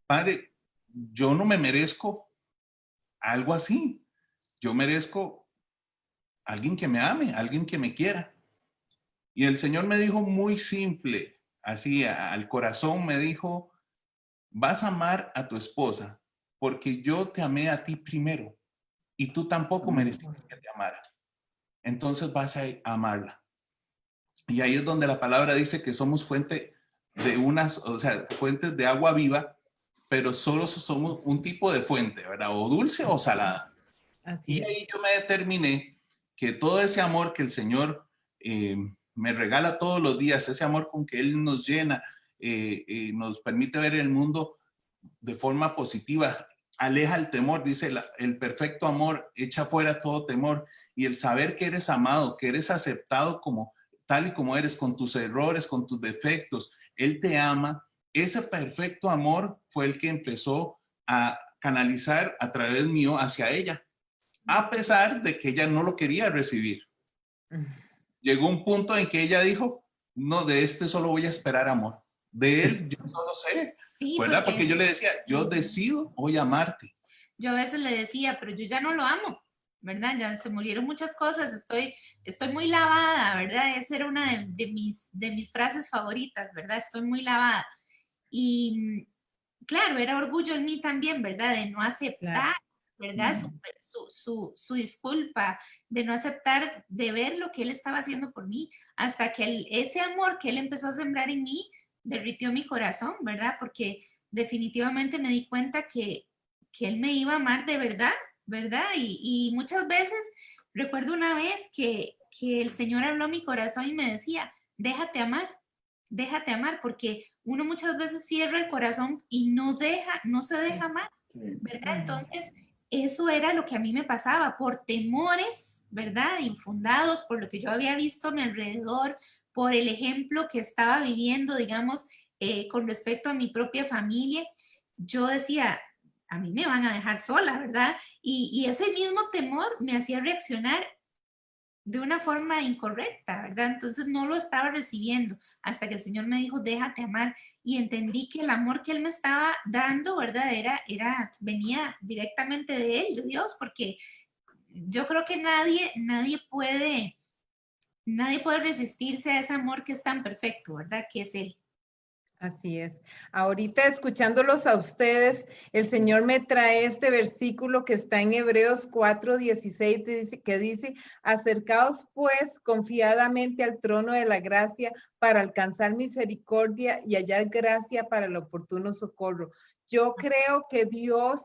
Padre, yo no me merezco algo así. Yo merezco alguien que me ame, alguien que me quiera. Y el Señor me dijo muy simple, así al corazón me dijo, vas a amar a tu esposa porque yo te amé a ti primero y tú tampoco merecías que te amara. Entonces vas a amarla. Y ahí es donde la palabra dice que somos fuentes de agua viva, pero solo somos un tipo de fuente, ¿verdad? O dulce o salada. Y ahí yo me determiné que todo ese amor que el Señor me regala todos los días, ese amor con que Él nos llena, nos permite ver el mundo de forma positiva, aleja el temor, dice el perfecto amor echa fuera todo temor, y el saber que eres amado, que eres aceptado como tal y como eres, con tus errores, con tus defectos, Él te ama. Ese perfecto amor fue el que empezó a canalizar a través mío hacia ella, a pesar de que ella no lo quería recibir. Llegó un punto en que ella dijo, no, de este solo voy a esperar amor. De él yo no lo sé, Sí, ¿verdad? Porque yo le decía, yo decido hoy amarte. Yo a veces le decía, pero yo ya no lo amo, ¿verdad? Ya se murieron muchas cosas, estoy muy lavada, ¿verdad? Esa era una de mis frases favoritas, ¿verdad? Estoy muy lavada. Y claro, era orgullo en mí también, ¿verdad? De no aceptar, ¿verdad? Su disculpa, de no aceptar, de ver lo que él estaba haciendo por mí, hasta que ese amor que él empezó a sembrar en mí derritió mi corazón, ¿verdad? Porque definitivamente me di cuenta que él me iba a amar de verdad, ¿verdad? Y muchas veces recuerdo una vez que el Señor habló a mi corazón y me decía, déjate amar, porque uno muchas veces cierra el corazón y no se deja amar, ¿verdad? Entonces, eso era lo que a mí me pasaba, por temores, ¿verdad? Infundados, por lo que yo había visto a mi alrededor, por el ejemplo que estaba viviendo, digamos, con respecto a mi propia familia. yo decía, a mí me van a dejar sola, ¿verdad? Y ese mismo temor me hacía reaccionar de una forma incorrecta, ¿verdad? Entonces no lo estaba recibiendo hasta que el Señor me dijo, déjate amar, y entendí que el amor que Él me estaba dando, ¿verdad? Venía directamente de Él, de Dios, porque yo creo que nadie puede resistirse a ese amor que es tan perfecto, ¿verdad? Que es Él. Así es. Ahorita escuchándolos a ustedes, el Señor me trae este versículo que está en Hebreos 4:16, que dice, acercaos pues confiadamente al trono de la gracia para alcanzar misericordia y hallar gracia para el oportuno socorro. Yo creo que Dios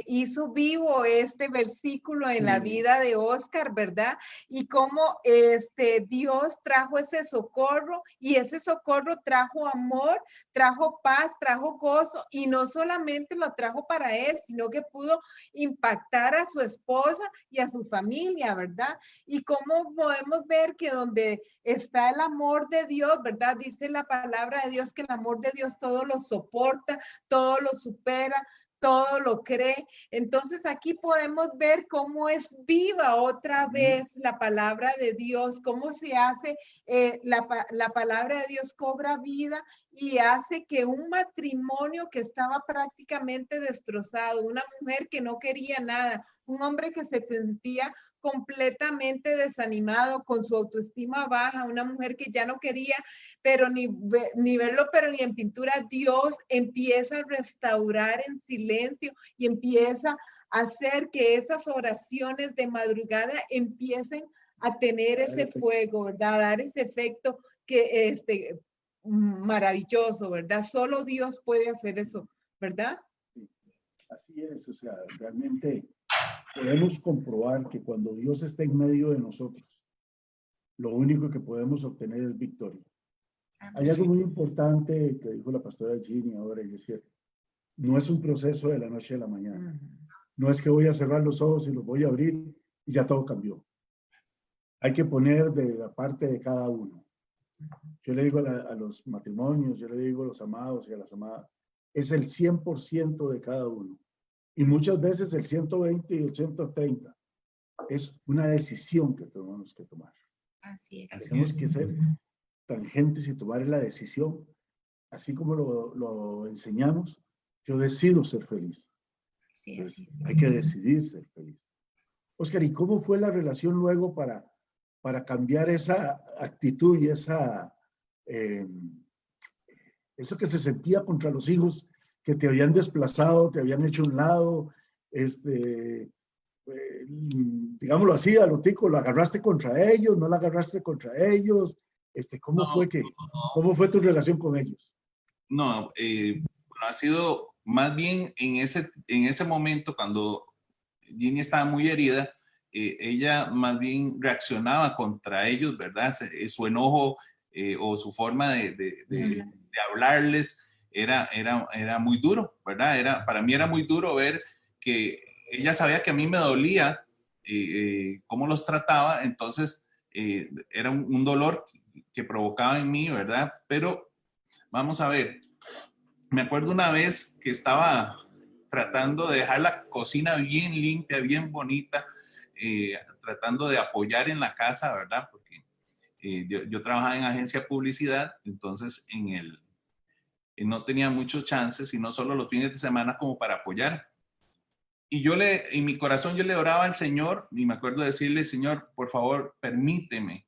hizo vivo este versículo en la vida de Oscar, ¿verdad? Y cómo Dios trajo ese socorro, y ese socorro trajo amor, trajo paz, trajo gozo, y no solamente lo trajo para él, sino que pudo impactar a su esposa y a su familia, ¿verdad? Y cómo podemos ver que donde está el amor de Dios, ¿verdad? Dice la palabra de Dios que el amor de Dios todo lo soporta, todo lo supera, todo lo cree. Entonces aquí podemos ver cómo es viva otra vez la palabra de Dios, cómo se hace, la palabra de Dios cobra vida y hace que un matrimonio que estaba prácticamente destrozado, una mujer que no quería nada, un hombre que se sentía completamente desanimado, con su autoestima baja, una mujer que ya no quería, pero ni verlo, pero ni en pintura, Dios empieza a restaurar en silencio y empieza a hacer que esas oraciones de madrugada empiecen a tener ese fuego, ¿verdad? A dar ese efecto que maravilloso, ¿verdad? Solo Dios puede hacer eso, ¿verdad? Así es, o sea, realmente podemos comprobar que cuando Dios está en medio de nosotros, lo único que podemos obtener es victoria. Hay algo muy importante que dijo la pastora Ginny ahora, y es cierto, no es un proceso de la noche a la mañana. No es que voy a cerrar los ojos y los voy a abrir y ya todo cambió. Hay que poner de la parte de cada uno. Yo le digo a los matrimonios, yo le digo a los amados y a las amadas, es el 100% de cada uno. Y muchas veces el 120 y el 130 es una decisión que tenemos que tomar. Así es. Tenemos que ser tangentes y tomar la decisión. Así como lo enseñamos, yo decido ser feliz. Sí, Entonces, sí. hay que decidir ser feliz. Oscar, ¿y cómo fue la relación luego para cambiar esa actitud y eso que se sentía contra los hijos que te habían desplazado, te habían hecho a un lado, digámoslo así, a lo tico, ¿lo agarraste contra ellos? ¿No la agarraste contra ellos? ¿Cómo fue tu relación con ellos? No, ha sido más bien en ese momento cuando Ginny estaba muy herida, ella más bien reaccionaba contra ellos, ¿verdad? Su enojo o su forma de hablarles era muy duro, ¿verdad? Para mí era muy duro ver que ella sabía que a mí me dolía cómo los trataba, entonces era un dolor que provocaba en mí, ¿verdad? Pero vamos a ver, me acuerdo una vez que estaba tratando de dejar la cocina bien limpia, bien bonita, tratando de apoyar en la casa, ¿verdad? Porque yo trabajaba en agencia de publicidad, entonces no tenía muchos chances y no solo los fines de semana como para apoyar. Y en mi corazón yo le oraba al Señor y me acuerdo decirle, Señor, por favor, permíteme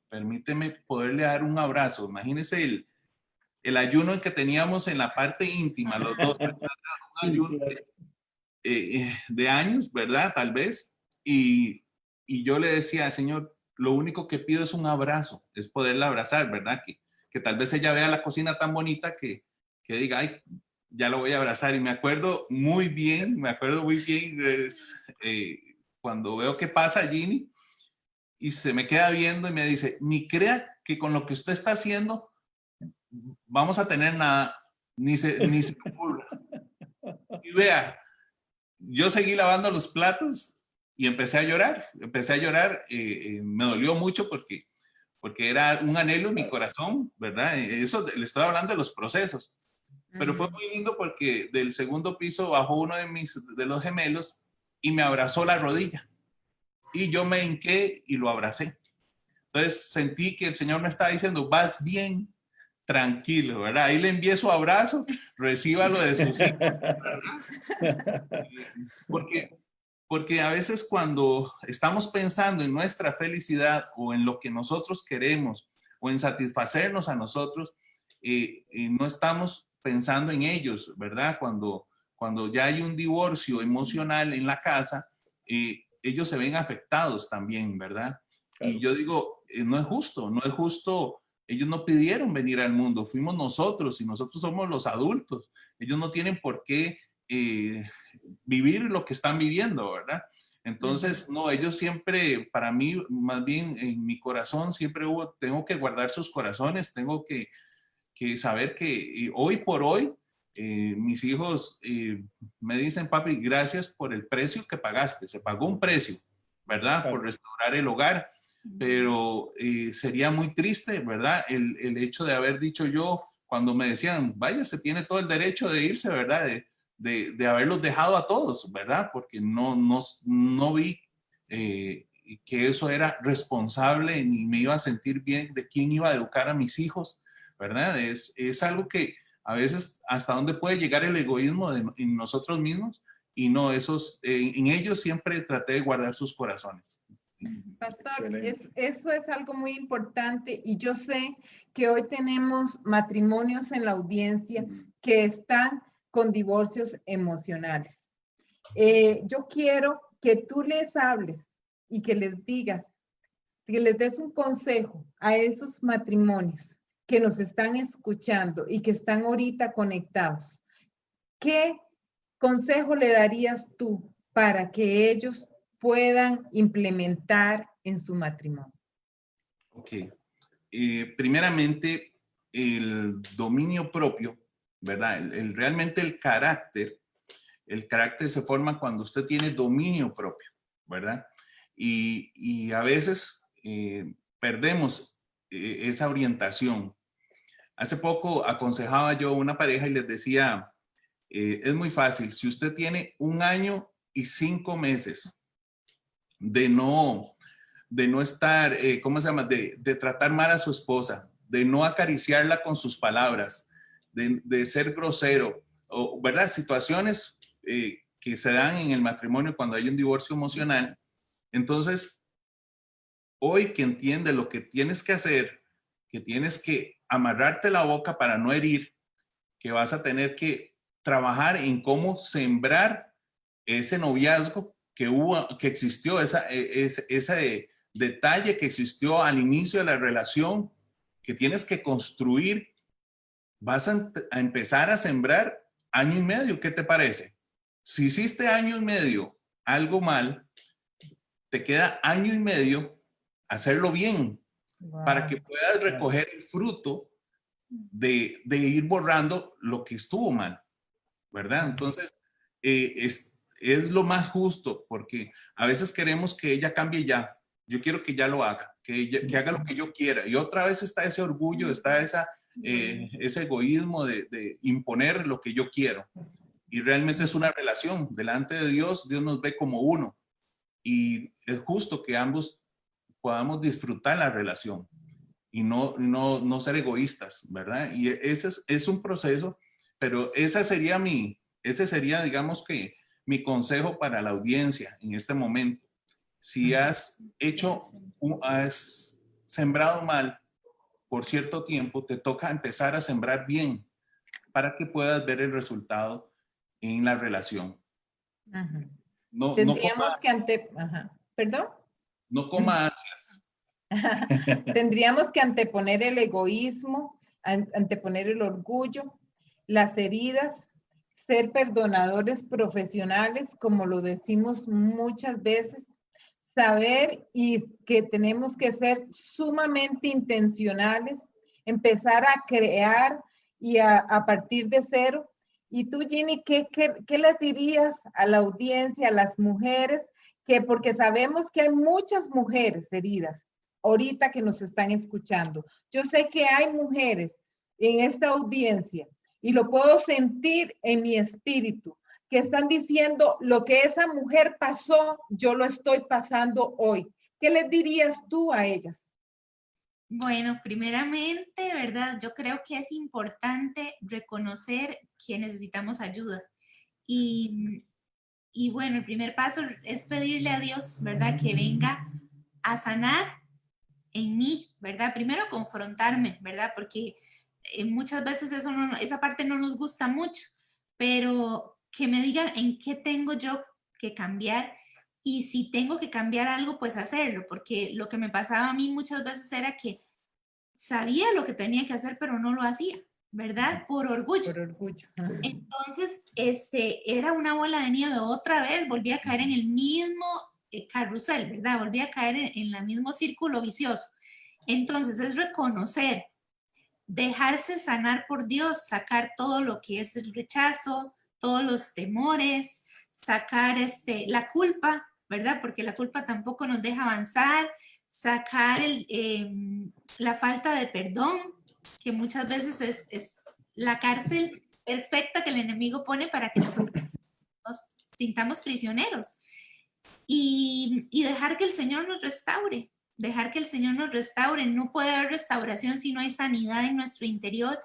poderle dar un abrazo. Imagínese el ayuno en que teníamos en la parte íntima, los dos, un ayuno de años, ¿verdad? Tal vez. Y yo le decía, Señor, lo único que pido es un abrazo, es poderla abrazar, ¿verdad? Que tal vez ella vea la cocina tan bonita que diga, ay, ya lo voy a abrazar. Y me acuerdo muy bien cuando veo que pasa Ginny y se me queda viendo y me dice, ni crea que con lo que usted está haciendo vamos a tener nada, ni se ocurra. Y vea, yo seguí lavando los platos y empecé a llorar, me dolió mucho porque era un anhelo en mi corazón, ¿verdad? Eso le estoy hablando de los procesos. Pero fue muy lindo porque del segundo piso bajó uno de los gemelos y me abrazó la rodilla. Y yo me hinqué y lo abracé. Entonces sentí que el Señor me estaba diciendo, vas bien, tranquilo, ¿verdad? Ahí le envié su abrazo, recíbalo de sus hijos, ¿verdad? Porque a veces cuando estamos pensando en nuestra felicidad o en lo que nosotros queremos o en satisfacernos a nosotros, no estamos pensando en ellos, ¿verdad? Cuando ya hay un divorcio emocional en la casa, ellos se ven afectados también, ¿verdad? Claro. Y yo digo, no es justo. Ellos no pidieron venir al mundo, fuimos nosotros y nosotros somos los adultos. Ellos no tienen por qué vivir lo que están viviendo, ¿verdad? Entonces, no, ellos siempre, para mí, más bien en mi corazón, siempre tengo que guardar sus corazones, tengo que saber que hoy por hoy, mis hijos me dicen, papi, gracias por el precio que pagaste. Se pagó un precio, ¿verdad? Claro. Por restaurar el hogar, pero sería muy triste, ¿verdad? El hecho de haber dicho yo, cuando me decían, vaya, se tiene todo el derecho de irse, ¿verdad? De haberlos dejado a todos, ¿verdad? Porque no vi que eso era responsable ni me iba a sentir bien de quién iba a educar a mis hijos, ¿verdad? Es algo que a veces hasta dónde puede llegar el egoísmo en nosotros mismos y no, en ellos siempre traté de guardar sus corazones. Pastor, eso es algo muy importante y yo sé que hoy tenemos matrimonios en la audiencia que están con divorcios emocionales. Yo quiero que tú les hables y que les digas, que les des un consejo a esos matrimonios que nos están escuchando y que están ahorita conectados. ¿Qué consejo le darías tú para que ellos puedan implementar en su matrimonio? Ok. Primeramente, el dominio propio, ¿verdad? Realmente el carácter se forma cuando usted tiene dominio propio, ¿verdad? Y a veces perdemos esa orientación. Hace poco aconsejaba yo a una pareja y les decía, es muy fácil, si usted tiene 1 año y 5 meses de no estar, ¿cómo se llama? De tratar mal a su esposa, de no acariciarla con sus palabras, de ser grosero, o, ¿verdad? Situaciones que se dan en el matrimonio cuando hay un divorcio emocional. Entonces, hoy que entiendes lo que tienes que hacer, que tienes que amarrarte la boca para no herir, que vas a tener que trabajar en cómo sembrar ese noviazgo que existió, ese detalle que existió al inicio de la relación, que tienes que construir, vas a empezar a sembrar 1 año y medio. ¿Qué te parece? Si hiciste 1 año y medio algo mal, te queda 1 año y medio hacerlo bien, para que puedas recoger el fruto de ir borrando lo que estuvo mal, ¿verdad? Entonces, es lo más justo, porque a veces queremos que ella cambie ya. Yo quiero que ya lo haga, que haga lo que yo quiera. Y otra vez está ese orgullo, está ese egoísmo de imponer lo que yo quiero. Y realmente es una relación. Delante de Dios, Dios nos ve como uno. Y es justo que ambos podamos disfrutar la relación y no ser egoístas, ¿verdad? Y ese es un proceso, pero ese sería, digamos que, mi consejo para la audiencia en este momento. Si has sembrado mal por cierto tiempo, te toca empezar a sembrar bien para que puedas ver el resultado en la relación. Ajá. Tendríamos que ¿Perdón? No coma ansias. Tendríamos que anteponer el egoísmo, anteponer el orgullo, las heridas, ser perdonadores profesionales, como lo decimos muchas veces, saber y que tenemos que ser sumamente intencionales, empezar a crear y a partir de cero. Y tú, Ginny, ¿qué les dirías a la audiencia, a las mujeres? Porque sabemos que hay muchas mujeres heridas ahorita que nos están escuchando. Yo sé que hay mujeres en esta audiencia y lo puedo sentir en mi espíritu, que están diciendo lo que esa mujer pasó, yo lo estoy pasando hoy. ¿Qué les dirías tú a ellas? Bueno, primeramente, ¿verdad? Yo creo que es importante reconocer que necesitamos ayuda. Y bueno, el primer paso es pedirle a Dios, ¿verdad? Que venga a sanar en mí, ¿verdad? Primero confrontarme, ¿verdad? Porque muchas veces esa parte no nos gusta mucho, pero que me digan en qué tengo yo que cambiar y si tengo que cambiar algo, pues hacerlo, porque lo que me pasaba a mí muchas veces era que sabía lo que tenía que hacer, pero no lo hacía, ¿verdad? Por orgullo. Por orgullo. Entonces, era una bola de nieve. Otra vez volví a caer en el mismo carrusel, ¿verdad? Volví a caer en el mismo círculo vicioso. Entonces, es reconocer, dejarse sanar por Dios, sacar todo lo que es el rechazo, todos los temores, sacar la culpa, ¿verdad? Porque la culpa tampoco nos deja avanzar, sacar la falta de perdón, que muchas veces es la cárcel perfecta que el enemigo pone para que nosotros nos sintamos prisioneros. Y dejar que el Señor nos restaure, dejar que el Señor nos restaure. No puede haber restauración si no hay sanidad en nuestro interior,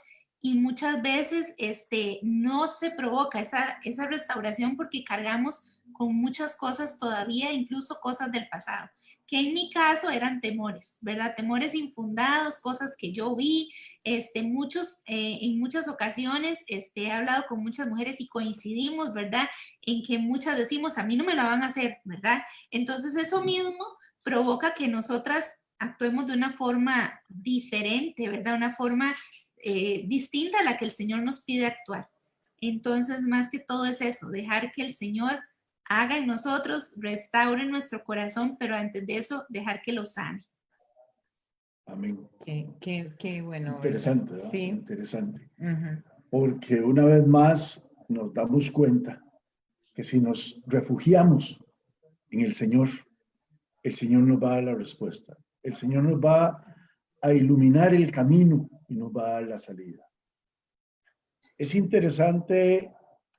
y muchas veces no se provoca esa restauración porque cargamos con muchas cosas todavía, incluso cosas del pasado, que en mi caso eran temores, ¿verdad? Temores infundados, cosas que yo vi, en muchas ocasiones he hablado con muchas mujeres y coincidimos, ¿verdad? En que muchas decimos, a mí no me la van a hacer, ¿verdad? Entonces eso mismo provoca que nosotras actuemos de una forma diferente, ¿verdad? Una forma distinta a la que el Señor nos pide actuar. Entonces, más que todo es eso, dejar que el Señor haga en nosotros, restaure nuestro corazón, pero antes de eso, dejar que lo sane. Amén. Qué bueno. Interesante, ¿verdad? Sí. Interesante. Uh-huh. Porque una vez más nos damos cuenta que si nos refugiamos en el Señor nos va a dar la respuesta. El Señor nos va a iluminar el camino y nos va a dar la salida. Es interesante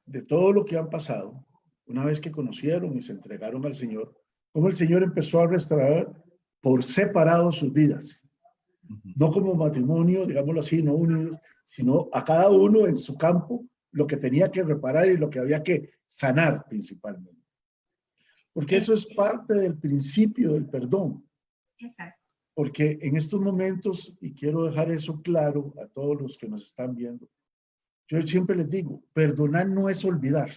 de todo lo que han pasado, una vez que conocieron y se entregaron al Señor, cómo el Señor empezó a restaurar por separado sus vidas. No como matrimonio, digámoslo así, no unidos, sino a cada uno en su campo, lo que tenía que reparar y lo que había que sanar principalmente. Porque eso es parte del principio del perdón. Exacto. Porque en estos momentos, y quiero dejar eso claro a todos los que nos están viendo, yo siempre les digo, perdonar no es olvidar,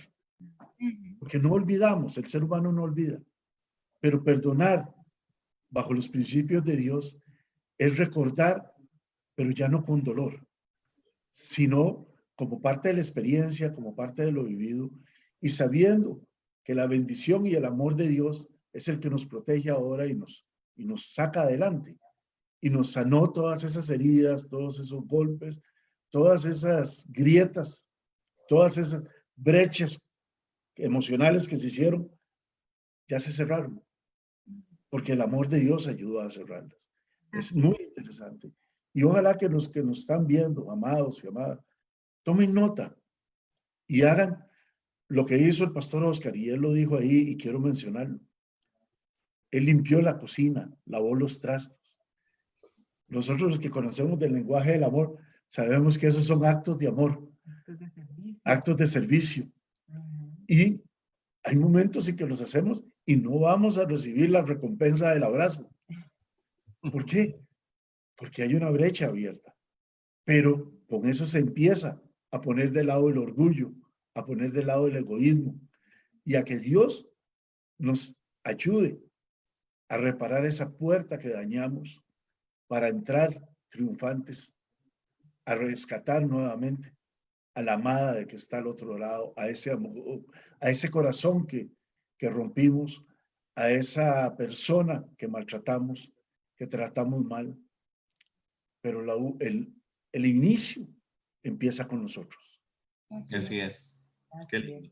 porque no olvidamos, el ser humano no olvida, pero perdonar bajo los principios de Dios es recordar, pero ya no con dolor, sino como parte de la experiencia, como parte de lo vivido, y sabiendo que la bendición y el amor de Dios es el que nos protege ahora y nos saca adelante, y nos sanó todas esas heridas, todos esos golpes, todas esas grietas, todas esas brechas emocionales que se hicieron, ya se cerraron, porque el amor de Dios ayudó a cerrarlas. Es muy interesante. Y ojalá que los que nos están viendo, amados y amadas, tomen nota y hagan lo que hizo el pastor Oscar, y él lo dijo ahí y quiero mencionarlo. Él limpió la cocina, lavó los trastos. Nosotros los que conocemos del lenguaje del amor, sabemos que esos son actos de amor, actos de servicio. Y hay momentos en que los hacemos y no vamos a recibir la recompensa del abrazo. ¿Por qué? Porque hay una brecha abierta. Pero con eso se empieza a poner de lado el orgullo, a poner de lado el egoísmo y a que Dios nos ayude a reparar esa puerta que dañamos para entrar triunfantes, a rescatar nuevamente a la amada de que está al otro lado, a ese amor, a ese corazón que rompimos, a esa persona que maltratamos, que tratamos mal. Pero el inicio empieza con nosotros. Así es. Qué lindo.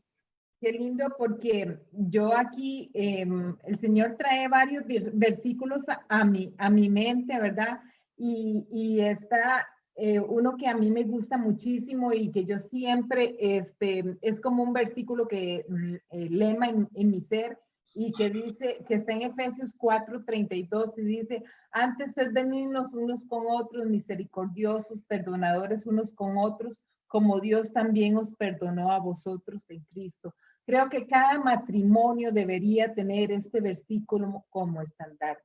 Qué lindo, porque yo aquí, el Señor trae varios versículos a mi mente, ¿verdad? Y está uno que a mí me gusta muchísimo y que yo siempre, es como un versículo que lema en mi ser y que dice, que está en Efesios 4:32 y dice, antes es venirnos unos con otros, misericordiosos, perdonadores unos con otros, como Dios también os perdonó a vosotros en Cristo. Creo que cada matrimonio debería tener este versículo como estandarte.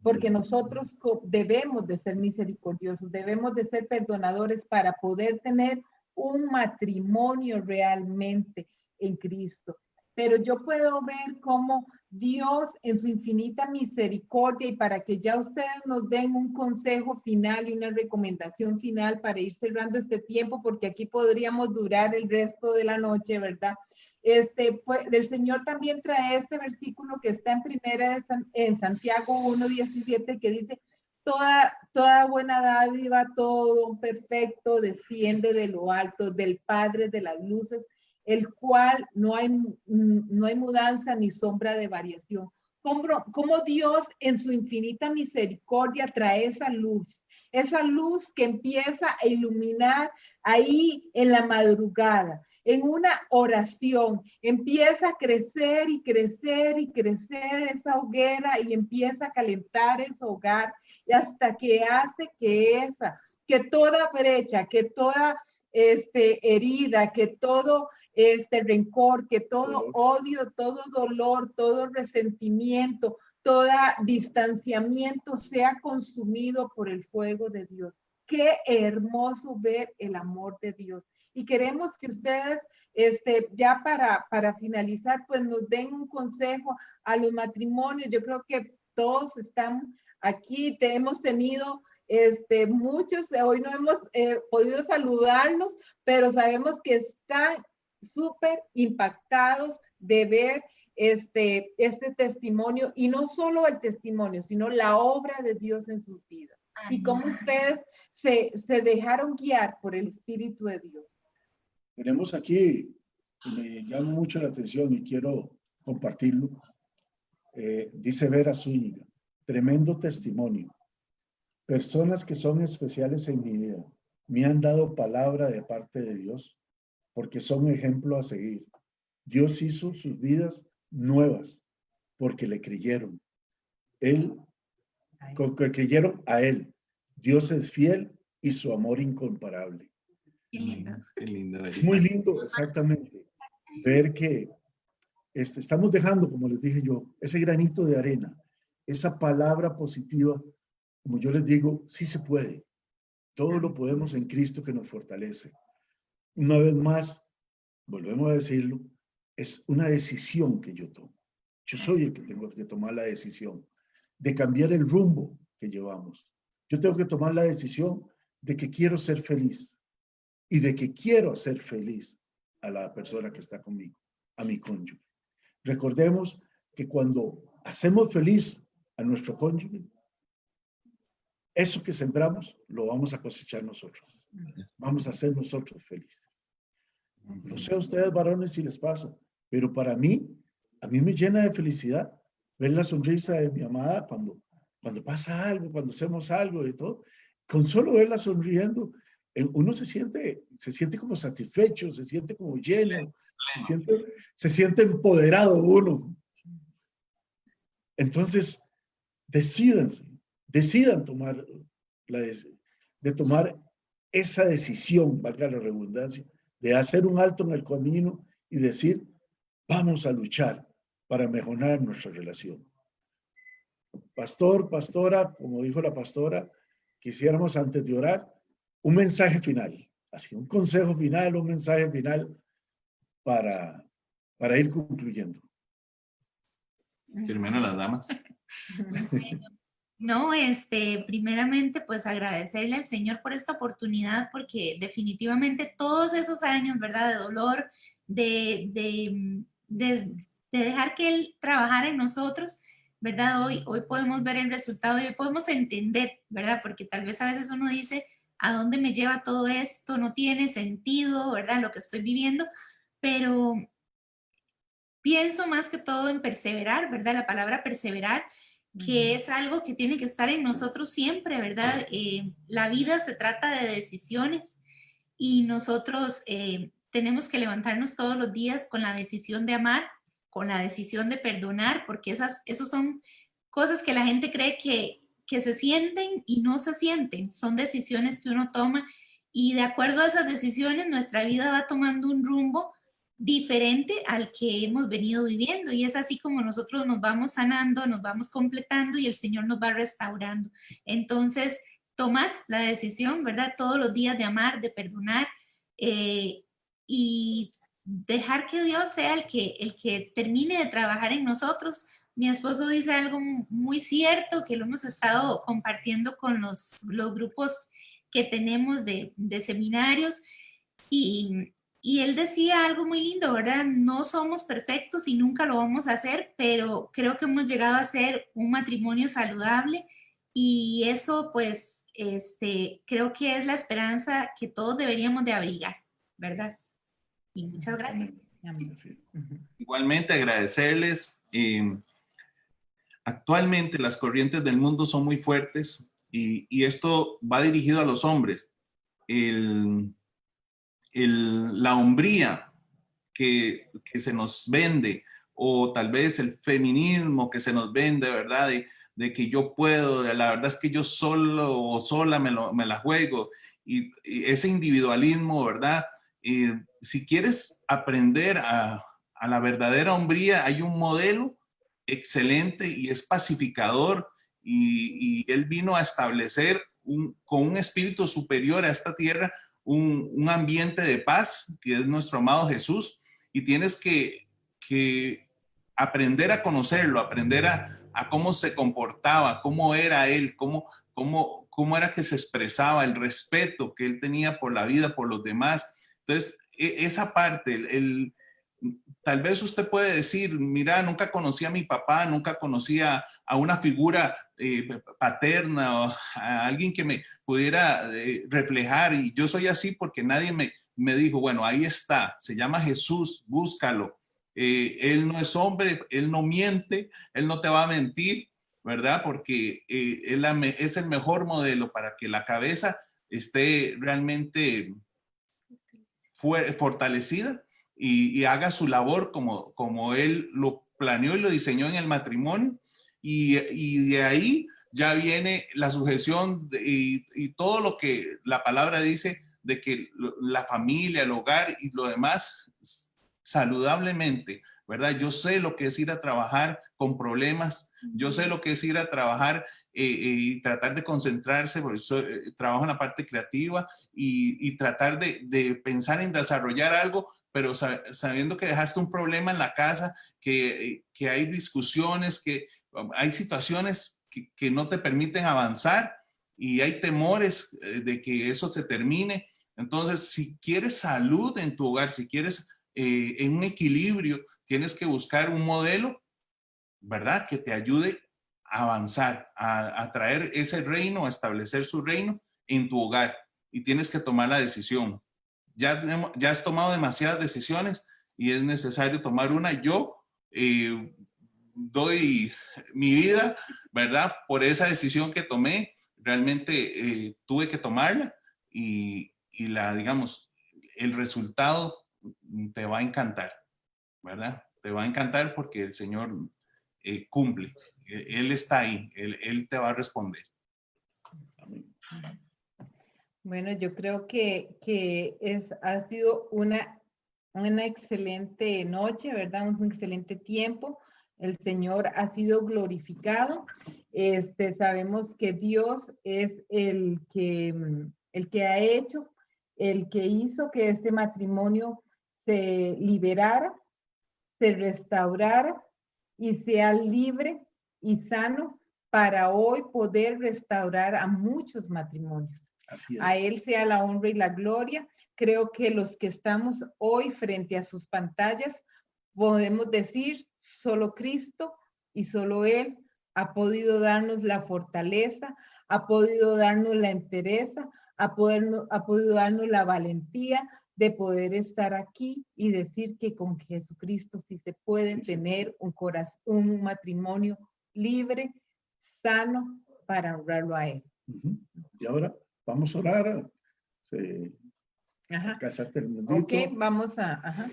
Porque nosotros debemos de ser misericordiosos, debemos de ser perdonadores para poder tener un matrimonio realmente en Cristo. Pero yo puedo ver cómo Dios en su infinita misericordia y para que ya ustedes nos den un consejo final y una recomendación final para ir cerrando este tiempo, porque aquí podríamos durar el resto de la noche, ¿verdad? Pues, el Señor también trae este versículo que está en Santiago 1:17 que dice, toda buena dádiva, todo perfecto desciende de lo alto, del Padre de las luces, el cual no hay mudanza ni sombra de variación. Como Dios en su infinita misericordia trae esa luz que empieza a iluminar ahí en la madrugada, en una oración, empieza a crecer y crecer y crecer esa hoguera y empieza a calentar ese hogar y hasta que hace que toda brecha, que toda herida, que todo rencor, que todo odio, todo dolor, todo resentimiento, todo distanciamiento sea consumido por el fuego de Dios. Qué hermoso ver el amor de Dios. Y queremos que ustedes, ya para finalizar, pues nos den un consejo a los matrimonios. Yo creo que todos están aquí, hemos tenido muchos, hoy no hemos podido saludarlos, pero sabemos que están súper impactados de ver este testimonio, y no solo el testimonio, sino la obra de Dios en sus vidas. Y cómo ustedes se dejaron guiar por el Espíritu de Dios. Tenemos aquí, me llama mucho la atención y quiero compartirlo. Dice Vera Zúñiga, tremendo testimonio. Personas que son especiales en mi vida me han dado palabra de parte de Dios porque son ejemplo a seguir. Dios hizo sus vidas nuevas porque le creyeron. Que creyeron a Él. Dios es fiel y su amor incomparable. Qué lindo. Qué lindo. Es muy lindo, exactamente, ver que estamos dejando, como les dije yo, ese granito de arena, esa palabra positiva, como yo les digo, sí se puede. Todo lo podemos en Cristo que nos fortalece. Una vez más, volvemos a decirlo, es una decisión que yo tomo. Yo soy el que tengo que tomar la decisión de cambiar el rumbo que llevamos. Yo tengo que tomar la decisión de que quiero ser feliz y de que quiero hacer feliz a la persona que está conmigo, a mi cónyuge. Recordemos que cuando hacemos feliz a nuestro cónyuge, eso que sembramos lo vamos a cosechar nosotros. Vamos a ser nosotros felices. No sé a ustedes varones si les pasa, pero para mí, a mí me llena de felicidad ver la sonrisa de mi amada cuando pasa algo, cuando hacemos algo y todo. Con solo verla sonriendo, uno se siente como satisfecho, se siente como lleno, se siente empoderado uno. Entonces, decidan tomar tomar esa decisión, valga la redundancia, de hacer un alto en el camino y decir, vamos a luchar para mejorar nuestra relación. Pastor, pastora, como dijo la pastora, quisiéramos antes de orar un mensaje final, así un consejo final, un mensaje final para ir concluyendo. Primero las damas. No, primeramente, pues agradecerle al Señor por esta oportunidad, porque definitivamente todos esos años, ¿verdad?, de dolor, de dejar que Él trabajara en nosotros, ¿verdad? Hoy podemos ver el resultado y hoy podemos entender, ¿verdad? Porque tal vez a veces uno dice, ¿a dónde me lleva todo esto? No tiene sentido, ¿verdad?, lo que estoy viviendo, pero pienso más que todo en perseverar, ¿verdad? La palabra perseverar, que es algo que tiene que estar en nosotros siempre, ¿verdad? La vida se trata de decisiones y nosotros tenemos que levantarnos todos los días con la decisión de amar, con la decisión de perdonar, porque esos son cosas que la gente cree que se sienten y no se sienten. Son decisiones que uno toma y de acuerdo a esas decisiones nuestra vida va tomando un rumbo diferente al que hemos venido viviendo, y es así como nosotros nos vamos sanando, nos vamos completando y el Señor nos va restaurando. Entonces, tomar la decisión, ¿verdad? Todos los días de amar, de perdonar y dejar que Dios sea el que termine de trabajar en nosotros. Mi esposo dice algo muy cierto que lo hemos estado compartiendo con los grupos que tenemos de seminarios y él decía algo muy lindo, ¿verdad? No somos perfectos y nunca lo vamos a hacer, pero creo que hemos llegado a ser un matrimonio saludable y eso pues creo que es la esperanza que todos deberíamos de abrigar, ¿verdad? Y muchas gracias. Igualmente agradecerles. Actualmente las corrientes del mundo son muy fuertes y esto va dirigido a los hombres. La hombría que se nos vende, o tal vez el feminismo que se nos vende, ¿verdad? De que yo puedo, la verdad es que yo solo o sola me la juego, y ese individualismo, ¿verdad? Si quieres aprender a la verdadera hombría, hay un modelo excelente y es pacificador, y él vino a establecer con un espíritu superior a esta tierra, un ambiente de paz, que es nuestro amado Jesús, y tienes que aprender a conocerlo, aprender a cómo se comportaba, cómo era él, cómo era que se expresaba, el respeto que él tenía por la vida, por los demás. Entonces, esa parte, tal vez usted puede decir, mira, nunca conocí a mi papá, nunca conocí a una figura paterna, o a alguien que me pudiera reflejar, y yo soy así porque nadie me dijo, bueno, ahí está, se llama Jesús, búscalo. Él no es hombre, él no miente, él no te va a mentir, ¿verdad? Porque él es el mejor modelo para que la cabeza esté realmente fortalecida y haga su labor como él lo planeó y lo diseñó en el matrimonio, y de ahí ya viene la sujeción y todo lo que la palabra dice de que la familia, el hogar y lo demás saludablemente, ¿verdad? Yo sé lo que es ir a trabajar con problemas, yo sé lo que es ir a trabajar y tratar de concentrarse, porque trabajo en la parte creativa y tratar de pensar en desarrollar algo, pero sabiendo que dejaste un problema en la casa, que hay discusiones, que hay situaciones que no te permiten avanzar y hay temores de que eso se termine. Entonces, si quieres salud en tu hogar, si quieres en un equilibrio, tienes que buscar un modelo, ¿verdad? Que te ayude a avanzar, a traer ese reino, a establecer su reino en tu hogar, y tienes que tomar la decisión. Ya has tomado demasiadas decisiones y es necesario tomar una. Yo doy mi vida, ¿verdad? Por esa decisión que tomé, realmente tuve que tomarla y digamos, el resultado te va a encantar, ¿verdad? Te va a encantar porque el Señor cumple. Él está ahí, él te va a responder. Bueno, yo creo que ha sido una excelente noche, ¿verdad? Un excelente tiempo. El Señor ha sido glorificado. Sabemos que Dios es el que ha hecho, el que hizo que este matrimonio se liberara, se restaurara y sea libre y sano para hoy poder restaurar a muchos matrimonios. A Él sea la honra y la gloria. Creo que los que estamos hoy frente a sus pantallas podemos decir, solo Cristo y solo Él ha podido darnos la fortaleza, ha podido darnos la entereza, ha podido darnos la valentía de poder estar aquí y decir que con Jesucristo sí se puede tener un matrimonio libre, sano para honrarlo a Él. Ujú. Y ahora vamos a orar. Sí. Ajá. Cásate el mundito. Ok, vamos a... Ajá.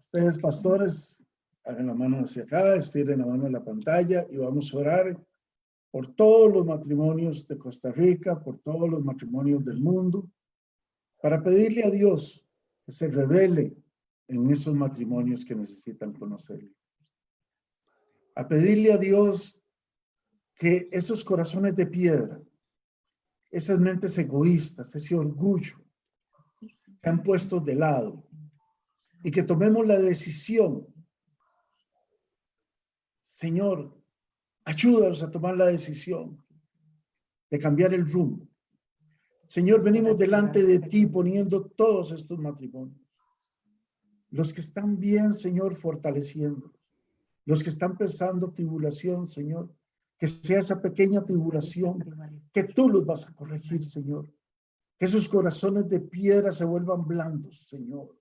Ustedes, pastores, hagan la mano hacia acá, estiren la mano en la pantalla y vamos a orar por todos los matrimonios de Costa Rica, por todos los matrimonios del mundo, para pedirle a Dios que se revele en esos matrimonios que necesitan conocerle. A pedirle a Dios que esos corazones de piedra, esas mentes egoístas, ese orgullo, se han puesto de lado y que tomemos la decisión. Señor, ayúdanos a tomar la decisión de cambiar el rumbo. Señor, venimos delante de ti poniendo todos estos matrimonios. Los que están bien, Señor, fortaleciéndolos. Los que están pensando tribulación, Señor, que sea esa pequeña tribulación, que tú los vas a corregir, Señor. Que esos corazones de piedra se vuelvan blandos, Señor.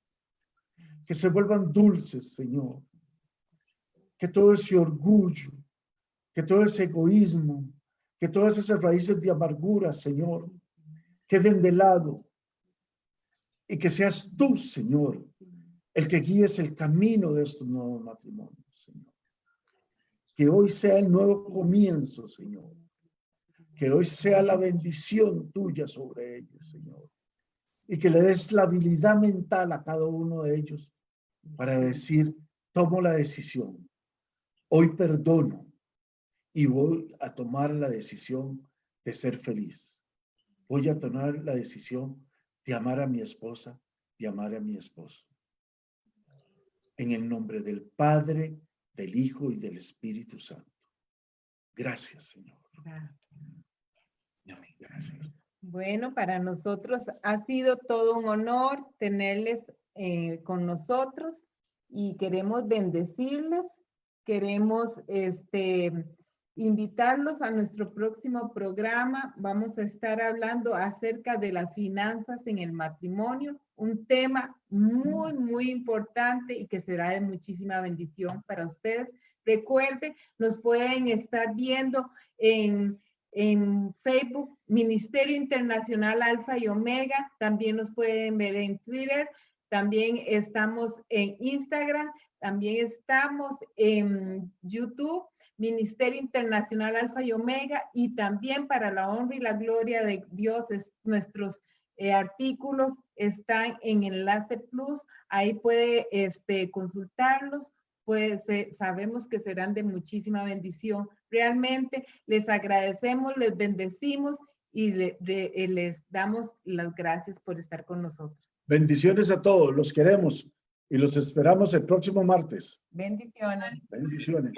Que se vuelvan dulces, Señor. Que todo ese orgullo, que todo ese egoísmo, que todas esas raíces de amargura, Señor, queden de lado y que seas tú, Señor, el que guíes el camino de estos nuevos matrimonios, Señor. Que hoy sea el nuevo comienzo, Señor. Que hoy sea la bendición tuya sobre ellos, Señor. Y que le des la habilidad mental a cada uno de ellos para decir, tomo la decisión. Hoy perdono y voy a tomar la decisión de ser feliz. Voy a tomar la decisión de amar a mi esposa, de amar a mi esposo. En el nombre del Padre, del Hijo y del Espíritu Santo. Gracias, Señor. Gracias. Bueno, para nosotros ha sido todo un honor tenerles con nosotros y queremos bendecirles, queremos invitarlos a nuestro próximo programa. Vamos a estar hablando acerca de las finanzas en el matrimonio, un tema muy, muy importante y que será de muchísima bendición para ustedes. Recuerden, nos pueden estar viendo en Facebook, Ministerio Internacional Alfa y Omega. También nos pueden ver en Twitter. También estamos en Instagram. También estamos en YouTube, Ministerio Internacional Alfa y Omega. Y también para la honra y la gloria de Dios, nuestros artículos están en Enlace Plus. Ahí puede consultarlos. Pues sabemos que serán de muchísima bendición. Realmente les agradecemos, les bendecimos y les damos las gracias por estar con nosotros. Bendiciones a todos, los queremos y los esperamos el próximo martes. Bendiciones. Bendiciones.